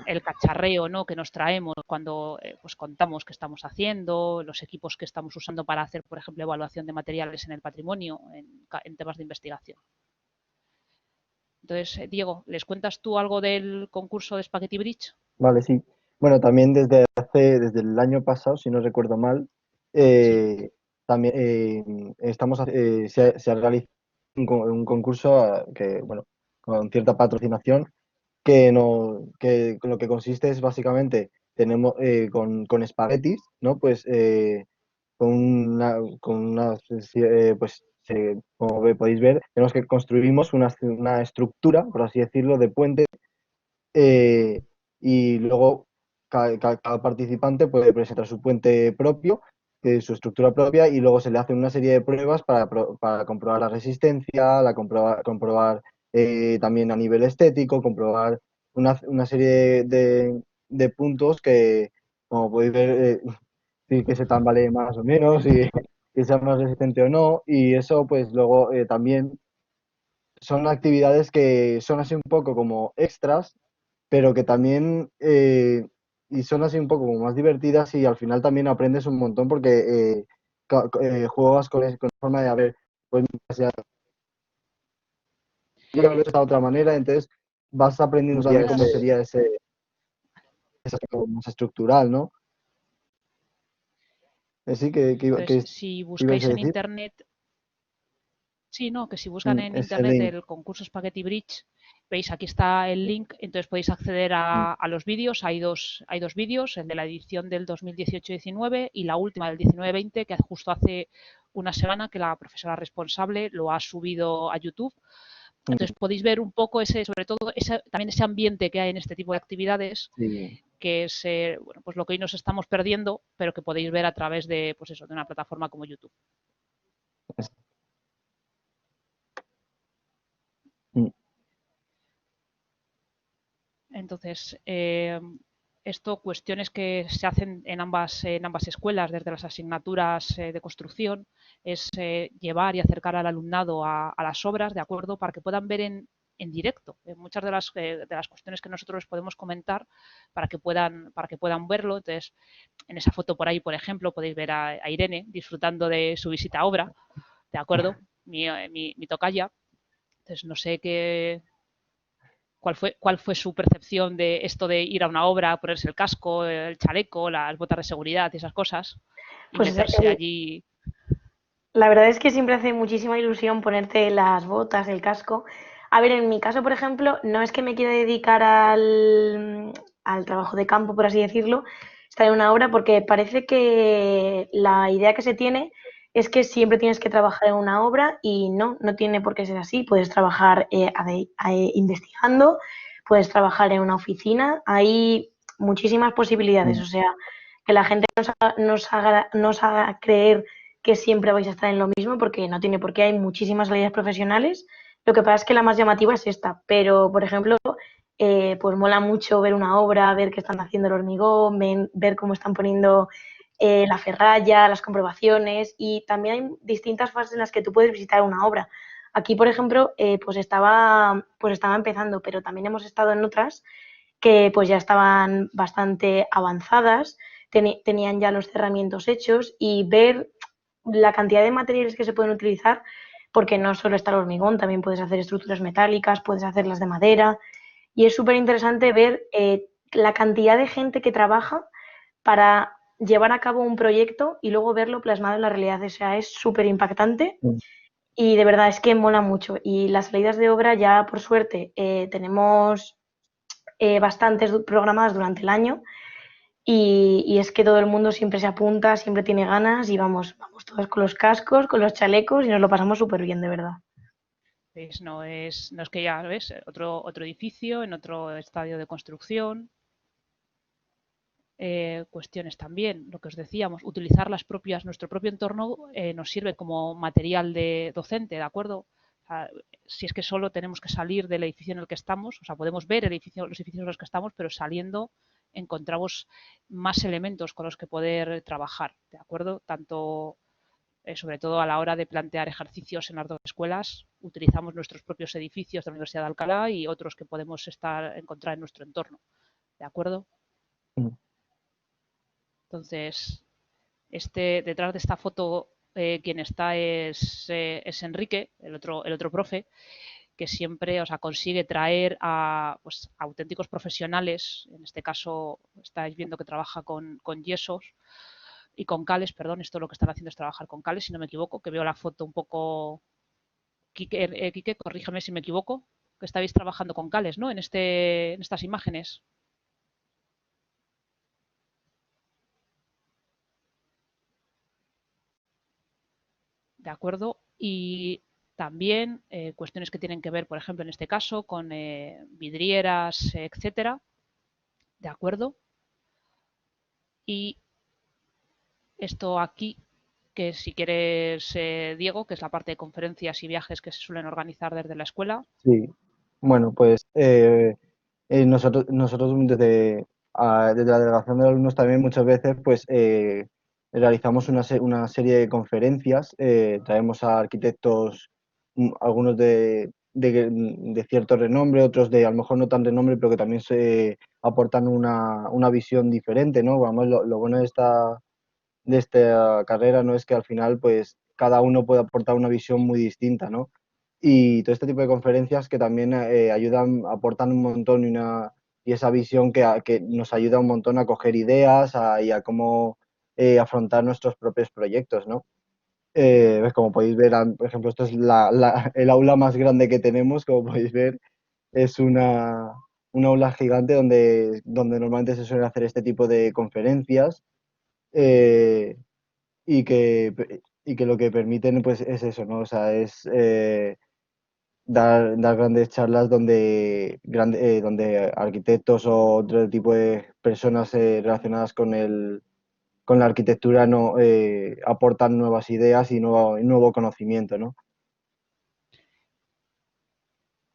C: el cacharreo, ¿no?, que nos traemos cuando pues contamos qué estamos haciendo, los equipos que estamos usando para hacer, por ejemplo, evaluación de materiales en el patrimonio, en temas de investigación. Entonces, Diego, ¿les cuentas tú algo del concurso de Spaghetti Bridge?
E: Vale, sí. Bueno, también desde el año pasado, si no recuerdo mal,
C: Sí.
E: también se ha realizado un concurso que, bueno, con cierta patrocinación, que lo que consiste es básicamente tenemos con espaguetis, ¿no? Pues pues como podéis ver, tenemos que construimos una estructura, por así decirlo, de puente, y luego cada participante puede presentar su puente propio, su estructura propia, y luego se le hacen una serie de pruebas para comprobar la resistencia, comprobar también a nivel estético, comprobar una serie de puntos que, como podéis ver, sí que se tambalee más o menos, y que sea más resistente o no, y eso pues luego también son actividades que son así un poco como extras, pero que también y son así un poco como más divertidas, y al final también aprendes un montón porque juegas con la forma de, a ver, pues ya yo lo he hecho de otra manera, entonces vas aprendiendo también cómo sería ese aspecto más estructural, ¿no? Sí,
C: Entonces, si
E: ¿qué ibais a
C: buscáis en
E: decir?
C: internet, sí, no, que si buscan en
E: Ese
C: internet
E: link.
C: el concurso Spaghetti Bridge, veis aquí está el link, entonces podéis acceder
E: Mm,
C: a los vídeos. Hay dos vídeos, el de la edición del 2018-19 y la última del 19-20, que justo hace una semana que la profesora responsable lo ha subido a YouTube.
E: mm,
C: Entonces podéis ver un poco ese, sobre todo también ese ambiente que hay en este tipo de actividades,
E: sí.
C: que es bueno, pues lo que hoy nos estamos perdiendo, pero que podéis ver a través de, pues eso, de una plataforma como YouTube.
E: Es- mm,
C: Entonces, esto, cuestiones que se hacen en ambas escuelas, desde las asignaturas de construcción, es llevar y acercar al alumnado a las obras, ¿de acuerdo? Para que puedan ver en directo muchas de las cuestiones que nosotros les podemos comentar para que puedan verlo. Entonces, en esa foto por ahí, por ejemplo, podéis ver a Irene disfrutando de su visita a obra, ¿de acuerdo? Mi tocaya. Entonces, no sé cuál fue su percepción de esto de ir a una obra, ponerse el casco, el chaleco, las botas de seguridad y esas cosas, y
D: Pues
C: meterse allí.
D: la verdad es que siempre hace muchísima ilusión ponerte las botas, el casco. A ver, en mi caso, por ejemplo, no es que me quiera dedicar al trabajo de campo, por así decirlo, estar en una obra, porque parece que la idea que se tiene es que siempre tienes que trabajar en una obra y no, no tiene por qué ser así. Puedes trabajar investigando, puedes trabajar en una oficina, hay muchísimas posibilidades.
E: mm,
D: O sea, que la gente nos haga creer que siempre vais a estar en lo mismo, porque no tiene por qué, hay muchísimas salidas profesionales. Lo que pasa es que la más llamativa es esta, pero por ejemplo, pues mola mucho ver una obra, ver qué están haciendo el hormigón, ver cómo están poniendo la ferralla, las comprobaciones, y también hay distintas fases en las que tú puedes visitar una obra. Aquí, por ejemplo, pues estaba empezando, pero también hemos estado en otras que pues ya estaban bastante avanzadas, tenían ya los cerramientos hechos, y ver la cantidad de materiales que se pueden utilizar, porque no solo está el hormigón, también puedes hacer estructuras metálicas, puedes hacerlas de madera, y es súper interesante ver la cantidad de gente que trabaja para llevar a cabo un proyecto y luego verlo plasmado en la realidad. O sea, es súper impactante
E: mm.
D: y de verdad es que mola mucho. Y las salidas de obra ya, por suerte, tenemos bastantes programadas durante el año, y es que todo el mundo siempre se apunta, siempre tiene ganas, y vamos todos con los cascos, con los chalecos, y nos lo pasamos súper bien, de verdad.
C: ¿Veis? No es que ya ves otro edificio en otro estadio de construcción. Cuestiones también, lo que os decíamos, utilizar nuestro propio entorno nos sirve como material de docente, ¿de acuerdo? O sea, si es que solo tenemos que salir del edificio en el que estamos, o sea, podemos ver los edificios en los que estamos, pero saliendo encontramos más elementos con los que poder trabajar, ¿de acuerdo? Tanto, sobre todo a la hora de plantear ejercicios en las dos escuelas, utilizamos nuestros propios edificios de la Universidad de Alcalá y otros que podemos encontrar en nuestro entorno, ¿de acuerdo?
E: Mm.
C: Entonces, detrás de esta foto, quien está es Enrique, el otro profe, que siempre, o sea, consigue traer a pues, auténticos profesionales. En este caso, estáis viendo que trabaja con yesos y con cales, perdón, esto lo que están haciendo es trabajar con cales, si no me equivoco, que veo la foto un poco. Quique, corrígeme si me equivoco, que estáis trabajando con cales, ¿no? En estas imágenes. ¿De acuerdo? Y también cuestiones que tienen que ver, por ejemplo, en este caso, con vidrieras, etcétera, ¿de acuerdo? Y esto aquí, que si quieres, Diego, que es la parte de conferencias y viajes que se suelen organizar desde la escuela.
E: Sí, bueno, pues nosotros desde la delegación de alumnos también muchas veces pues realizamos una serie de conferencias, traemos a arquitectos, algunos de cierto renombre, otros de a lo mejor no tan renombre, pero que también se aportan una visión diferente, ¿no? Vamos, lo bueno de esta carrera no es que al final pues cada uno puede aportar una visión muy distinta, ¿no? Y todo este tipo de conferencias que también ayudan, aportan un montón y esa visión que nos ayuda un montón a coger ideas y a cómo afrontar nuestros propios proyectos, ¿no? Pues como podéis ver, por ejemplo, esto es el aula más grande que tenemos, como podéis ver, es una aula gigante donde normalmente se suelen hacer este tipo de conferencias eh, y que lo que permiten pues es eso, ¿no? O sea, es dar grandes charlas donde arquitectos o otro tipo de personas relacionadas con la arquitectura aportan nuevas ideas y nuevo conocimiento, ¿no?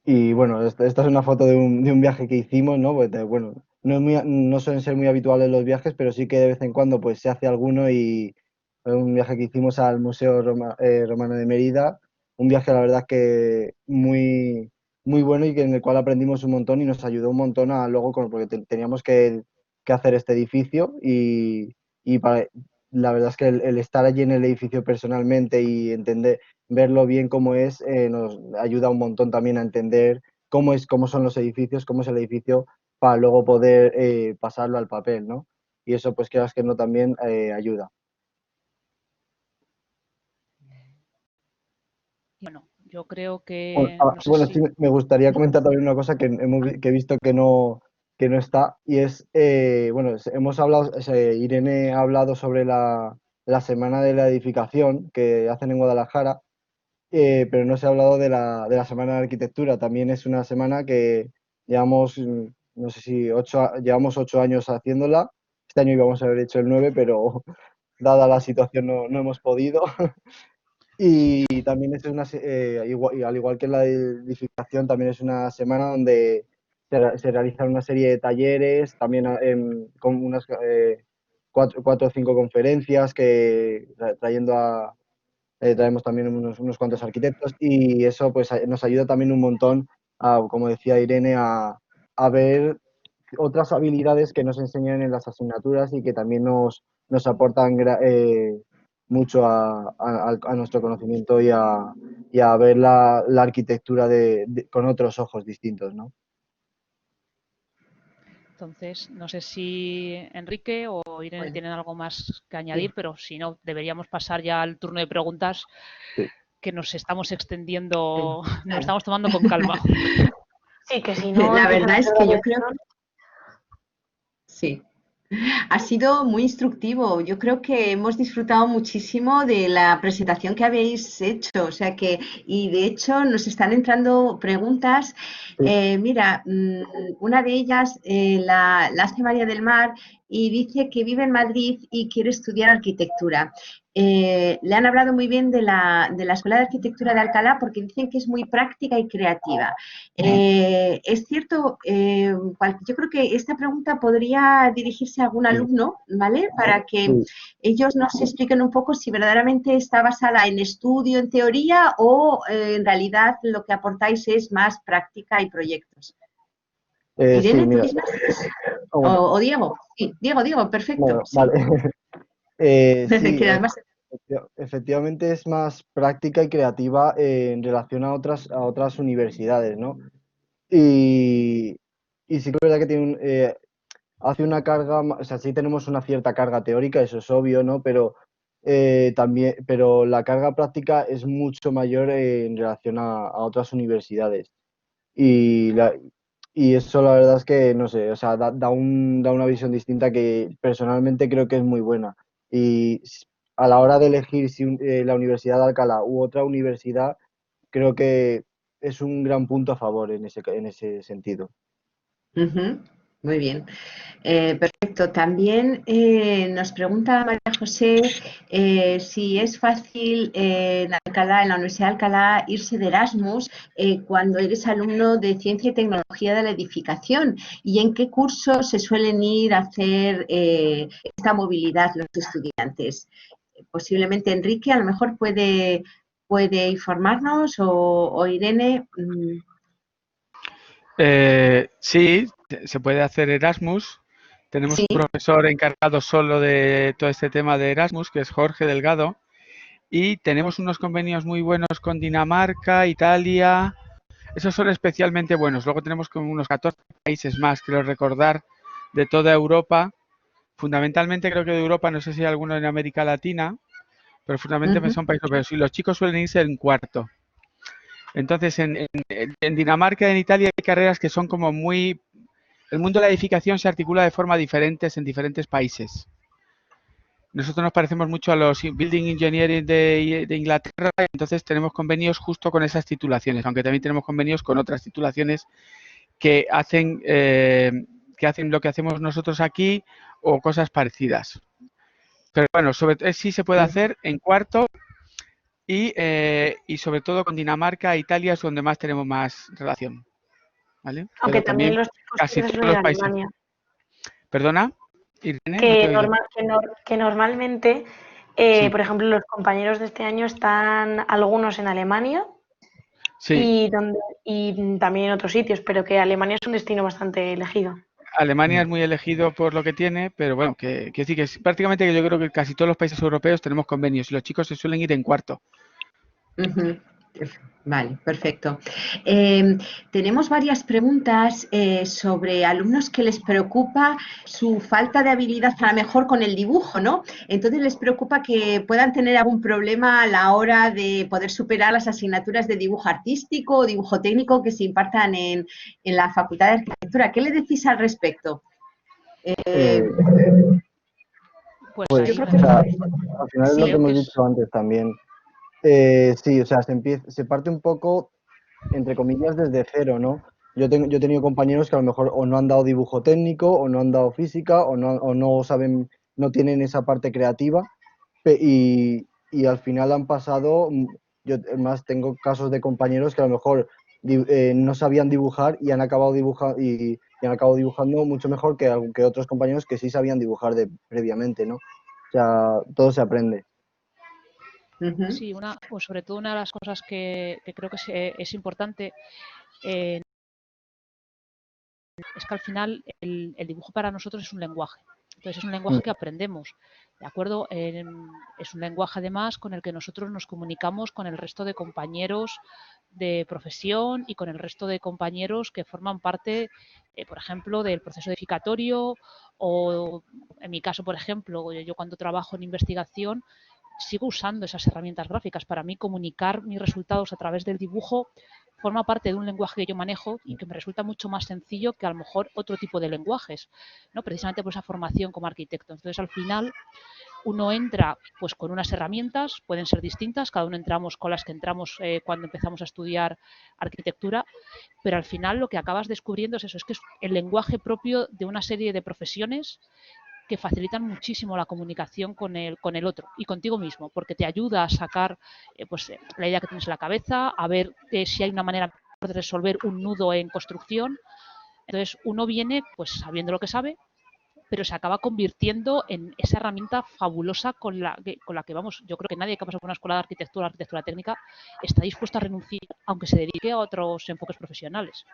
E: Y bueno, esta es una foto de un viaje que hicimos, ¿no? Pues, bueno, no suelen ser muy habituales los viajes, pero sí que de vez en cuando pues se hace alguno y fue un viaje que hicimos al Museo Romano de Mérida, un viaje la verdad que muy bueno y en el cual aprendimos un montón y nos ayudó un montón porque teníamos que hacer este edificio y la verdad es que el estar allí en el edificio personalmente y verlo bien cómo es, nos ayuda un montón también a entender cómo son los edificios, cómo es el edificio, para luego poder pasarlo al papel, ¿no? Y eso, pues quieras que no, también ayuda.
C: Bueno, yo creo que, no sé
E: Bueno, sí,
C: si...
E: me gustaría comentar también una cosa que he visto que no está, y es, bueno, hemos hablado, Irene ha hablado sobre la Semana de la Edificación que hacen en Guadalajara, pero no se ha hablado de la Semana de Arquitectura. También es una semana que llevamos, no sé si llevamos 8 años haciéndola. Este año íbamos a haber hecho el 9, pero dada la situación no hemos podido. Y también es al igual que la edificación, también es una semana donde se realizan una serie de talleres, también con unas 4 o 5 conferencias traemos también unos cuantos arquitectos y eso pues nos ayuda también un montón, como decía Irene, a ver otras habilidades que nos enseñan en las asignaturas y que también nos aportan mucho a nuestro conocimiento y a ver la arquitectura con otros ojos distintos, ¿no?
C: Entonces, no sé si Enrique o Irene tienen algo más que añadir, pero si no, deberíamos pasar ya al turno de preguntas,
E: Sí.
C: que nos estamos extendiendo, nos lo estamos tomando con calma.
D: Sí, que si no...
A: La verdad es que yo
D: creo...
A: creo sí. Ha sido muy instructivo. Yo creo que hemos disfrutado muchísimo de la presentación que habéis hecho. O sea que, y de hecho nos están entrando preguntas.
E: Sí.
A: Mira, una de ellas la hace María del Mar y dice que vive en Madrid y quiere estudiar arquitectura. Le han hablado muy bien de la Escuela de Arquitectura de Alcalá porque dicen que es muy práctica y creativa. Es cierto, yo creo que esta pregunta podría dirigirse a algún alumno, ¿vale? Para que ellos nos expliquen un poco si verdaderamente está basada en estudio, en teoría, o en realidad lo que aportáis es más práctica y proyectos.
E: Sí,
A: Irene, ¿tú
E: mira.
A: misma?
E: Bueno,
A: O Diego. Sí, Diego, perfecto.
E: bueno,
A: Sí.
E: vale. Sí,
A: Que además...
E: efectivamente es más práctica y creativa en relación a otras universidades, ¿no? Y sí que es verdad que hace una carga, o sea, sí tenemos una cierta carga teórica, eso es obvio, ¿no? Pero pero la carga práctica es mucho mayor en relación a otras universidades. Y, y eso la verdad es que, no sé, o sea, da una visión distinta que personalmente creo que es muy buena. Y a la hora de elegir si la Universidad de Alcalá u otra universidad, creo que es un gran punto a favor en ese sentido.
A: Muy bien. Perfecto. También nos pregunta María José si es fácil en Alcalá, en la Universidad de Alcalá, irse de Erasmus cuando eres alumno de Ciencia y Tecnología de la Edificación y en qué cursos se suelen ir a hacer esta movilidad los estudiantes. Posiblemente Enrique a lo mejor puede informarnos o Irene.
B: Sí, se puede hacer Erasmus. Tenemos
A: Sí.
B: un profesor encargado solo de todo este tema de Erasmus, que es Jorge Delgado, y tenemos unos convenios muy buenos con Dinamarca, Italia. Esos son especialmente buenos. Luego tenemos como unos 14 países más, creo recordar, de toda Europa, fundamentalmente creo que de Europa, no sé si hay alguno en América Latina, pero fundamentalmente
A: Ujú.
B: son países europeos. Y los chicos suelen irse en cuarto. Entonces, en Dinamarca y en Italia hay carreras que son como muy... El mundo de la edificación se articula de forma diferente en diferentes países. Nosotros nos parecemos mucho a los Building Engineering de Inglaterra, entonces tenemos convenios justo con esas titulaciones, aunque también tenemos convenios con otras titulaciones que hacen lo que hacemos nosotros aquí o cosas parecidas. Pero bueno, sí se puede hacer en cuarto y sobre todo con Dinamarca e Italia es donde más tenemos más relación. ¿Vale?
D: Aunque
B: Pero
D: también
B: también
D: los chicos
B: casi
D: se
B: todos
D: suelen ir
B: los
D: a
B: países.
D: Alemania.
B: ¿Perdona? Irene, no te
D: Que,
B: he oído.
D: que normalmente,
B: Sí.
D: por ejemplo, los compañeros de este año están algunos en Alemania
B: Sí,
D: y también en otros sitios, pero que Alemania es un destino bastante elegido.
B: Alemania es muy elegido por lo que tiene, pero bueno, que sí, que es prácticamente que yo creo que casi todos los países europeos tenemos convenios y los chicos se suelen ir en cuarto.
A: Ujú. Vale, perfecto. Tenemos varias preguntas sobre alumnos que les preocupa su falta de habilidad a lo mejor con el dibujo, ¿no? Entonces les preocupa que puedan tener algún problema a la hora de poder superar las asignaturas de dibujo artístico o dibujo técnico que se impartan en la Facultad de Arquitectura. ¿Qué le decís al respecto?
C: Pues
E: Pues,
C: ahí
A: Yo creo
E: o sea,
A: que
E: al final es
A: sí,
E: lo que
C: creo que
E: hemos
C: es...
E: dicho antes también. Sí, o sea, se parte un poco, entre comillas, desde cero, ¿no? Yo he tenido compañeros que a lo mejor o no han dado dibujo técnico, o no han dado física, o no saben, no tienen esa parte creativa, y al final han pasado, yo además tengo casos de compañeros que a lo mejor no sabían dibujar y han acabado dibujando mucho mejor que otros compañeros que sí sabían dibujar previamente, ¿no? O sea, todo se aprende.
A: Ujú.
C: Sí, pues sobre todo una de las cosas que creo que es importante es que al final el dibujo para nosotros es un lenguaje. Entonces es un lenguaje que aprendemos, ¿de acuerdo? Es un lenguaje además con el que nosotros nos comunicamos con el resto de compañeros de profesión y con el resto de compañeros que forman parte, por ejemplo, del proceso edificatorio o, en mi caso, por ejemplo, yo cuando trabajo en investigación sigo usando esas herramientas gráficas. Para mí comunicar mis resultados a través del dibujo forma parte de un lenguaje que yo manejo y que me resulta mucho más sencillo que a lo mejor otro tipo de lenguajes, ¿no? Precisamente por esa formación como arquitecto. Entonces, al final, uno entra pues con unas herramientas, pueden ser distintas, cada uno entramos con las que entramos cuando empezamos a estudiar arquitectura, pero al final lo que acabas descubriendo es eso, es que es el lenguaje propio de una serie de profesiones que facilitan muchísimo la comunicación con el otro y contigo mismo, porque te ayuda a sacar la idea que tienes en la cabeza, a ver si hay una manera de resolver un nudo en construcción. Entonces uno viene pues sabiendo lo que sabe, pero se acaba convirtiendo en esa herramienta fabulosa con la que vamos, yo creo que nadie que pasa por una escuela de arquitectura técnica, está dispuesto a renunciar, aunque se dedique a otros enfoques profesionales.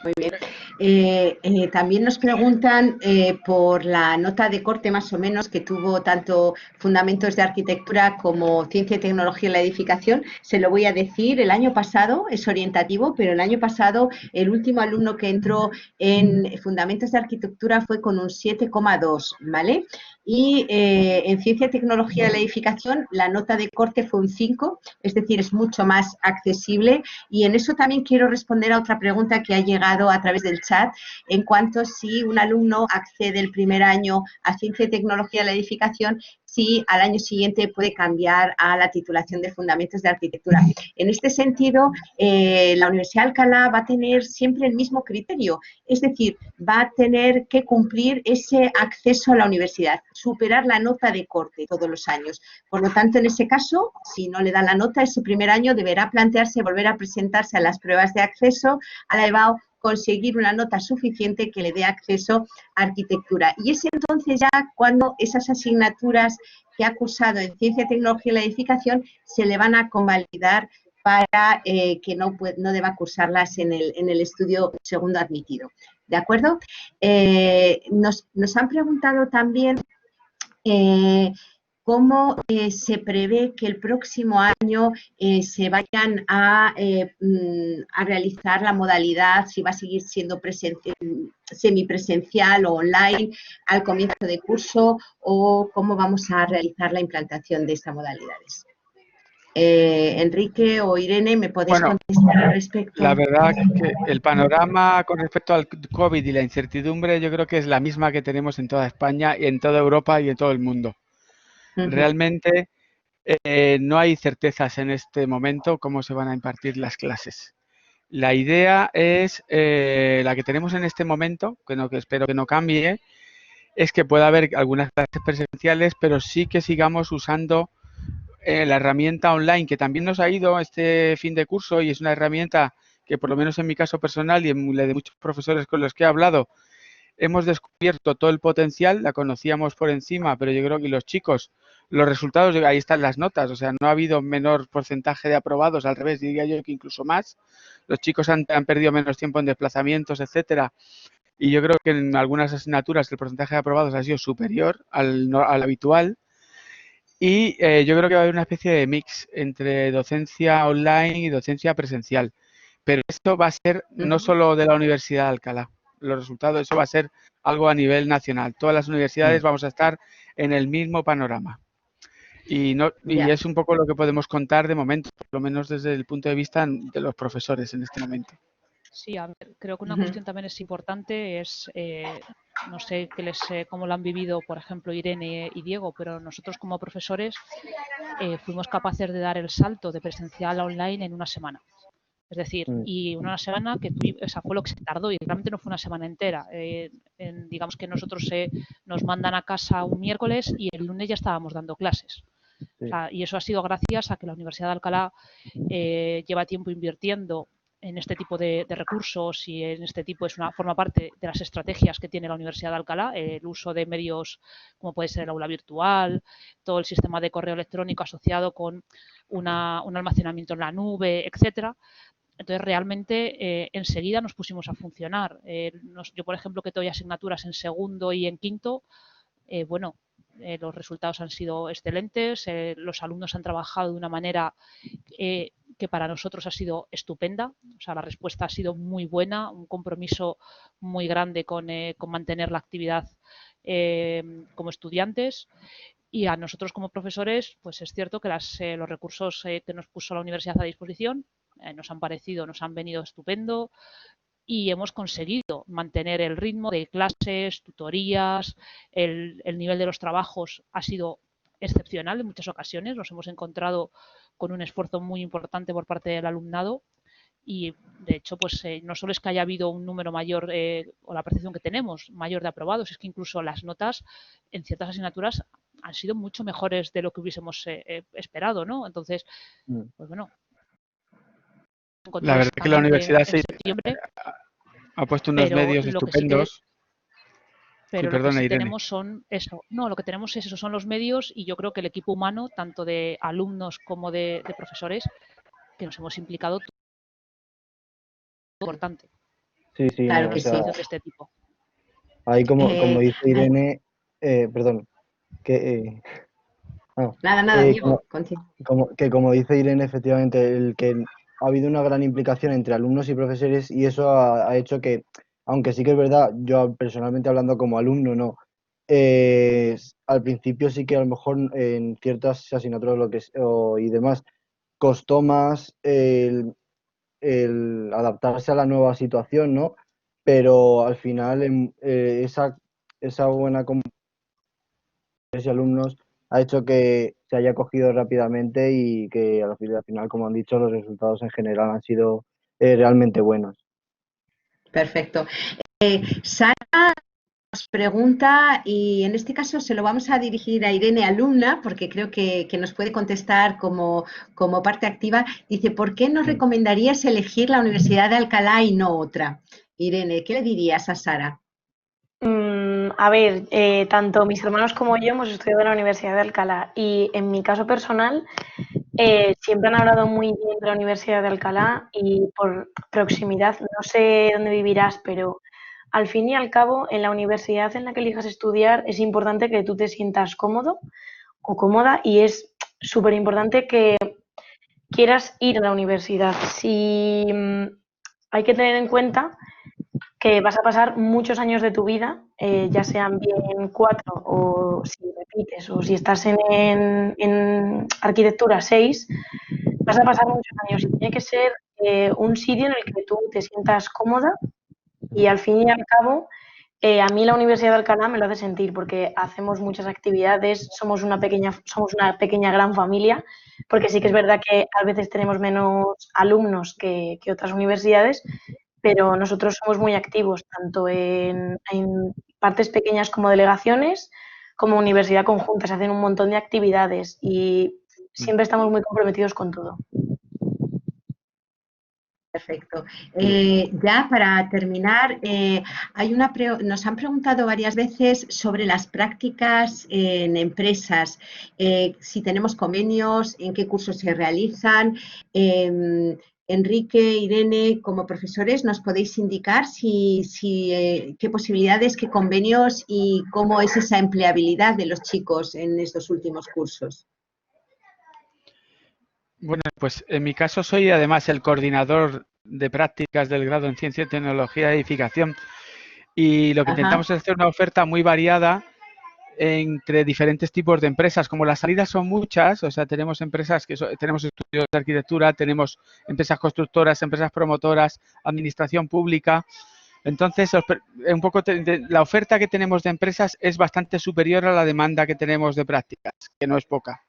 A: Muy bien. También nos preguntan por la nota de corte más o menos que tuvo tanto Fundamentos de Arquitectura como Ciencia y Tecnología en la Edificación. Se lo voy a decir, el año pasado, es orientativo, pero el año pasado el último alumno que entró en Fundamentos de Arquitectura fue con un 7,2, ¿vale? Y en Ciencia y Tecnología de la Edificación la nota de corte fue un 5, es decir, es mucho más accesible. Y en eso también quiero responder a otra pregunta que ha llegado a través del chat, en cuanto si un alumno accede el primer año a Ciencia y Tecnología de la Edificación, si al año siguiente puede cambiar a la titulación de Fundamentos de Arquitectura. En este sentido, la Universidad de Alcalá va a tener siempre el mismo criterio, es decir, va a tener que cumplir ese acceso a la universidad, superar la nota de corte todos los años. Por lo tanto, en ese caso, si no le dan la nota, ese primer año deberá plantearse volver a presentarse a las pruebas de acceso a la EBAU, conseguir una nota suficiente que le dé acceso a arquitectura. Y es entonces ya cuando esas asignaturas que ha cursado en Ciencia, Tecnología y la Edificación se le van a convalidar para que no deba cursarlas en el estudio segundo admitido. ¿De acuerdo? Nos han preguntado también cómo se prevé que el próximo año se vayan a realizar la modalidad, si va a seguir siendo semipresencial o online al comienzo de curso, o cómo vamos a realizar la implantación de estas modalidades. Enrique o Irene, ¿me podéis contestar al respecto?
B: La verdad que el panorama con respecto al COVID y la incertidumbre yo creo que es la misma que tenemos en toda España y en toda Europa y en todo el mundo. Realmente no hay certezas en este momento cómo se van a impartir las clases. La idea es, la que tenemos en este momento, que espero que no cambie, es que pueda haber algunas clases presenciales, pero sí que sigamos usando la herramienta online, que también nos ha ido este fin de curso y es una herramienta que por lo menos en mi caso personal y en la de muchos profesores con los que he hablado, hemos descubierto todo el potencial, la conocíamos por encima, pero yo creo que los chicos, los resultados, ahí están las notas, o sea, no ha habido menor porcentaje de aprobados, al revés, diría yo que incluso más. Los chicos han perdido menos tiempo en desplazamientos, etcétera, y yo creo que en algunas asignaturas el porcentaje de aprobados ha sido superior al habitual. Y yo creo que va a haber una especie de mix entre docencia online y docencia presencial. Pero esto va a ser no solo de la Universidad de Alcalá. Los resultados, eso va a ser algo a nivel nacional. Todas las universidades vamos a estar en el mismo panorama. Y es un poco lo que podemos contar de momento, por lo menos desde el punto de vista de los profesores en este momento.
C: Sí, a ver, creo que una cuestión también es importante, es, no sé cómo lo han vivido, por ejemplo, Irene y Diego, pero nosotros como profesores fuimos capaces de dar el salto de presencial a online en una semana. Es decir, y una semana que fue lo que se tardó y realmente no fue una semana entera. Digamos que nosotros nos mandan a casa un miércoles y el lunes ya estábamos dando clases. Sí. O sea, y eso ha sido gracias a que la Universidad de Alcalá lleva tiempo invirtiendo en este tipo de recursos y en este tipo forma parte de las estrategias que tiene la Universidad de Alcalá, el uso de medios como puede ser el aula virtual, todo el sistema de correo electrónico asociado con un almacenamiento en la nube, etcétera. Entonces, realmente, enseguida nos pusimos a funcionar. Yo, por ejemplo, que doy asignaturas en segundo y en quinto, los resultados han sido excelentes, los alumnos han trabajado de una manera que para nosotros ha sido estupenda, o sea, la respuesta ha sido muy buena, un compromiso muy grande con mantener la actividad como estudiantes. Y a nosotros como profesores, pues es cierto que los recursos que nos puso la universidad a disposición nos han venido estupendo y hemos conseguido mantener el ritmo de clases, tutorías, el nivel de los trabajos ha sido excepcional en muchas ocasiones. Nos hemos encontrado con un esfuerzo muy importante por parte del alumnado y, de hecho, pues no solo es que haya habido un número mayor o la percepción que tenemos mayor de aprobados, es que incluso las notas en ciertas asignaturas han sido mucho mejores de lo que hubiésemos esperado, ¿no? Entonces, pues bueno.
B: La verdad es que la universidad ha puesto unos medios estupendos.
C: Pero lo que sí tenemos son eso. No, lo que tenemos es eso, son los medios y yo creo que el equipo humano, tanto de alumnos como de profesores, que nos hemos implicado importante.
E: Sí,
A: claro que sí.
C: De este tipo.
E: Ahí como dice Irene, perdón, que
A: nada, Diego,
E: como dice Irene, efectivamente, el que ha habido una gran implicación entre alumnos y profesores y eso ha hecho que, aunque sí que es verdad, yo personalmente hablando como alumno, no, al principio sí que a lo mejor en ciertas asignaturas y demás costó más el adaptarse a la nueva situación, ¿no? Pero al final esa buena comunicación y alumnos ha hecho que se haya cogido rápidamente y que al final, como han dicho, los resultados en general han sido realmente buenos.
A: Perfecto. Sara nos pregunta, y en este caso se lo vamos a dirigir a Irene, alumna, porque creo que nos puede contestar como parte activa. Dice, ¿por qué nos recomendarías elegir la Universidad de Alcalá y no otra? Irene, ¿qué le dirías a Sara?
D: A ver, tanto mis hermanos como yo hemos estudiado en la Universidad de Alcalá y en mi caso personal siempre han hablado muy bien de la Universidad de Alcalá y por proximidad, no sé dónde vivirás, pero al fin y al cabo en la universidad en la que elijas estudiar es importante que tú te sientas cómodo o cómoda y es súper importante que quieras ir a la universidad. Hay que tener en cuenta que vas a pasar muchos años de tu vida, ya sean bien 4 o si repites o si estás en arquitectura 6, vas a pasar muchos años y tiene que ser un sitio en el que tú te sientas cómoda y al fin y al cabo a mí la Universidad de Alcalá me lo hace sentir porque hacemos muchas actividades, somos una pequeña gran familia, porque sí que es verdad que a veces tenemos menos alumnos que otras universidades, pero nosotros somos muy activos, tanto en partes pequeñas como delegaciones, como universidad conjunta, se hacen un montón de actividades y siempre estamos muy comprometidos con todo.
A: Perfecto. Ya para terminar, nos han preguntado varias veces sobre las prácticas en empresas, si tenemos convenios, en qué cursos se realizan. Enrique, Irene, como profesores, ¿nos podéis indicar qué posibilidades, qué convenios y cómo es esa empleabilidad de los chicos en estos últimos cursos?
B: Bueno, pues en mi caso soy además el coordinador de prácticas del grado en Ciencia y Tecnología de Edificación y lo que intentamos es hacer una oferta muy variada entre diferentes tipos de empresas. Como las salidas son muchas, o sea, tenemos empresas tenemos estudios de arquitectura, tenemos empresas constructoras, empresas promotoras, administración pública. Entonces, un poco la oferta que tenemos de empresas es bastante superior a la demanda que tenemos de prácticas, que no es poca.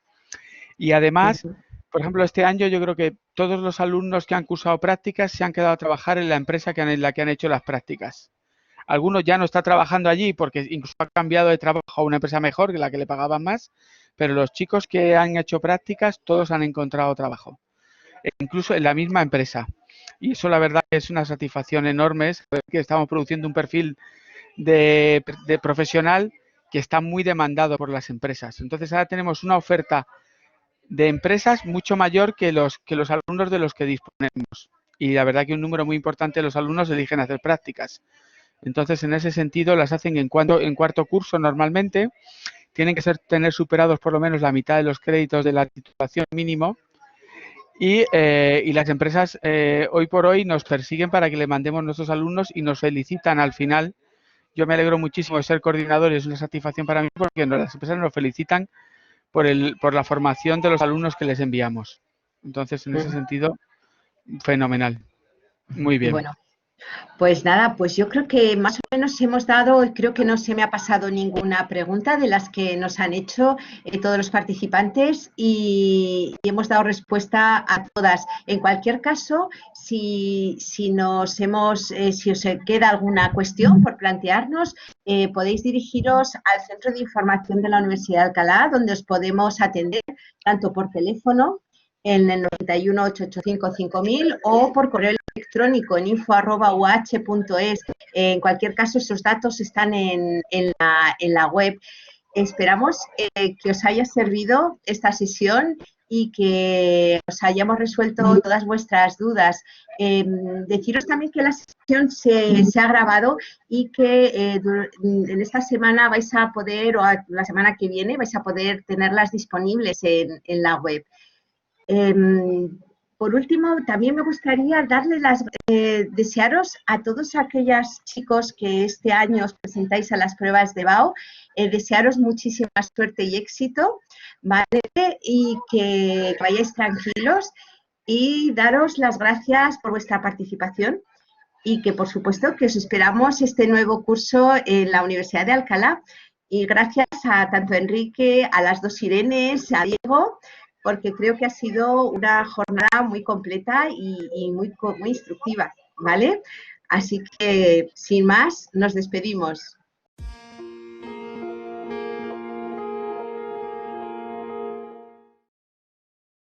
B: Y además, por ejemplo, este año yo creo que todos los alumnos que han cursado prácticas se han quedado a trabajar en la empresa en la que han hecho las prácticas. Algunos ya no están trabajando allí porque incluso han cambiado de trabajo a una empresa mejor que la que le pagaban más, pero los chicos que han hecho prácticas todos han encontrado trabajo, incluso en la misma empresa. Y eso la verdad es una satisfacción enorme, saber que estamos produciendo un perfil de profesional que está muy demandado por las empresas. Entonces ahora tenemos una oferta de empresas mucho mayor que los alumnos de los que disponemos. Y la verdad que un número muy importante de los alumnos eligen hacer prácticas. Entonces, en ese sentido, las hacen en cuarto curso normalmente. Tienen que tener superados por lo menos la mitad de los créditos de la titulación mínimo. Y las empresas hoy por hoy nos persiguen para que le mandemos nuestros alumnos y nos felicitan al final. Yo me alegro muchísimo de ser coordinador y es una satisfacción para mí porque las empresas nos felicitan por la formación de los alumnos que les enviamos. Entonces, en ese sentido, fenomenal. Muy bien.
A: Bueno, pues nada, pues yo creo que más o menos hemos dado, creo que no se me ha pasado ninguna pregunta de las que nos han hecho todos los participantes y hemos dado respuesta a todas. En cualquier caso, si os queda alguna cuestión por plantearnos, podéis dirigiros al Centro de Información de la Universidad de Alcalá, donde os podemos atender tanto por teléfono en el 91 885 5000 o por correo electrónico en info@uh.es. En cualquier caso, esos datos están en la web. Esperamos que os haya servido esta sesión y que os hayamos resuelto todas vuestras dudas. Deciros también que la sesión se ha grabado y que en esta semana vais a poder, o la semana que viene, vais a poder tenerlas disponibles en la web. Por último, también me gustaría desearos a todos aquellos chicos que este año os presentáis a las pruebas de BAO, desearos muchísima suerte y éxito, ¿vale? Y que vayáis tranquilos y daros las gracias por vuestra participación y que, por supuesto, que os esperamos este nuevo curso en la Universidad de Alcalá. Y gracias a tanto a Enrique, a las dos Irenes, a Diego, porque creo que ha sido una jornada muy completa y muy instructiva, ¿vale? Así que, sin más, nos despedimos.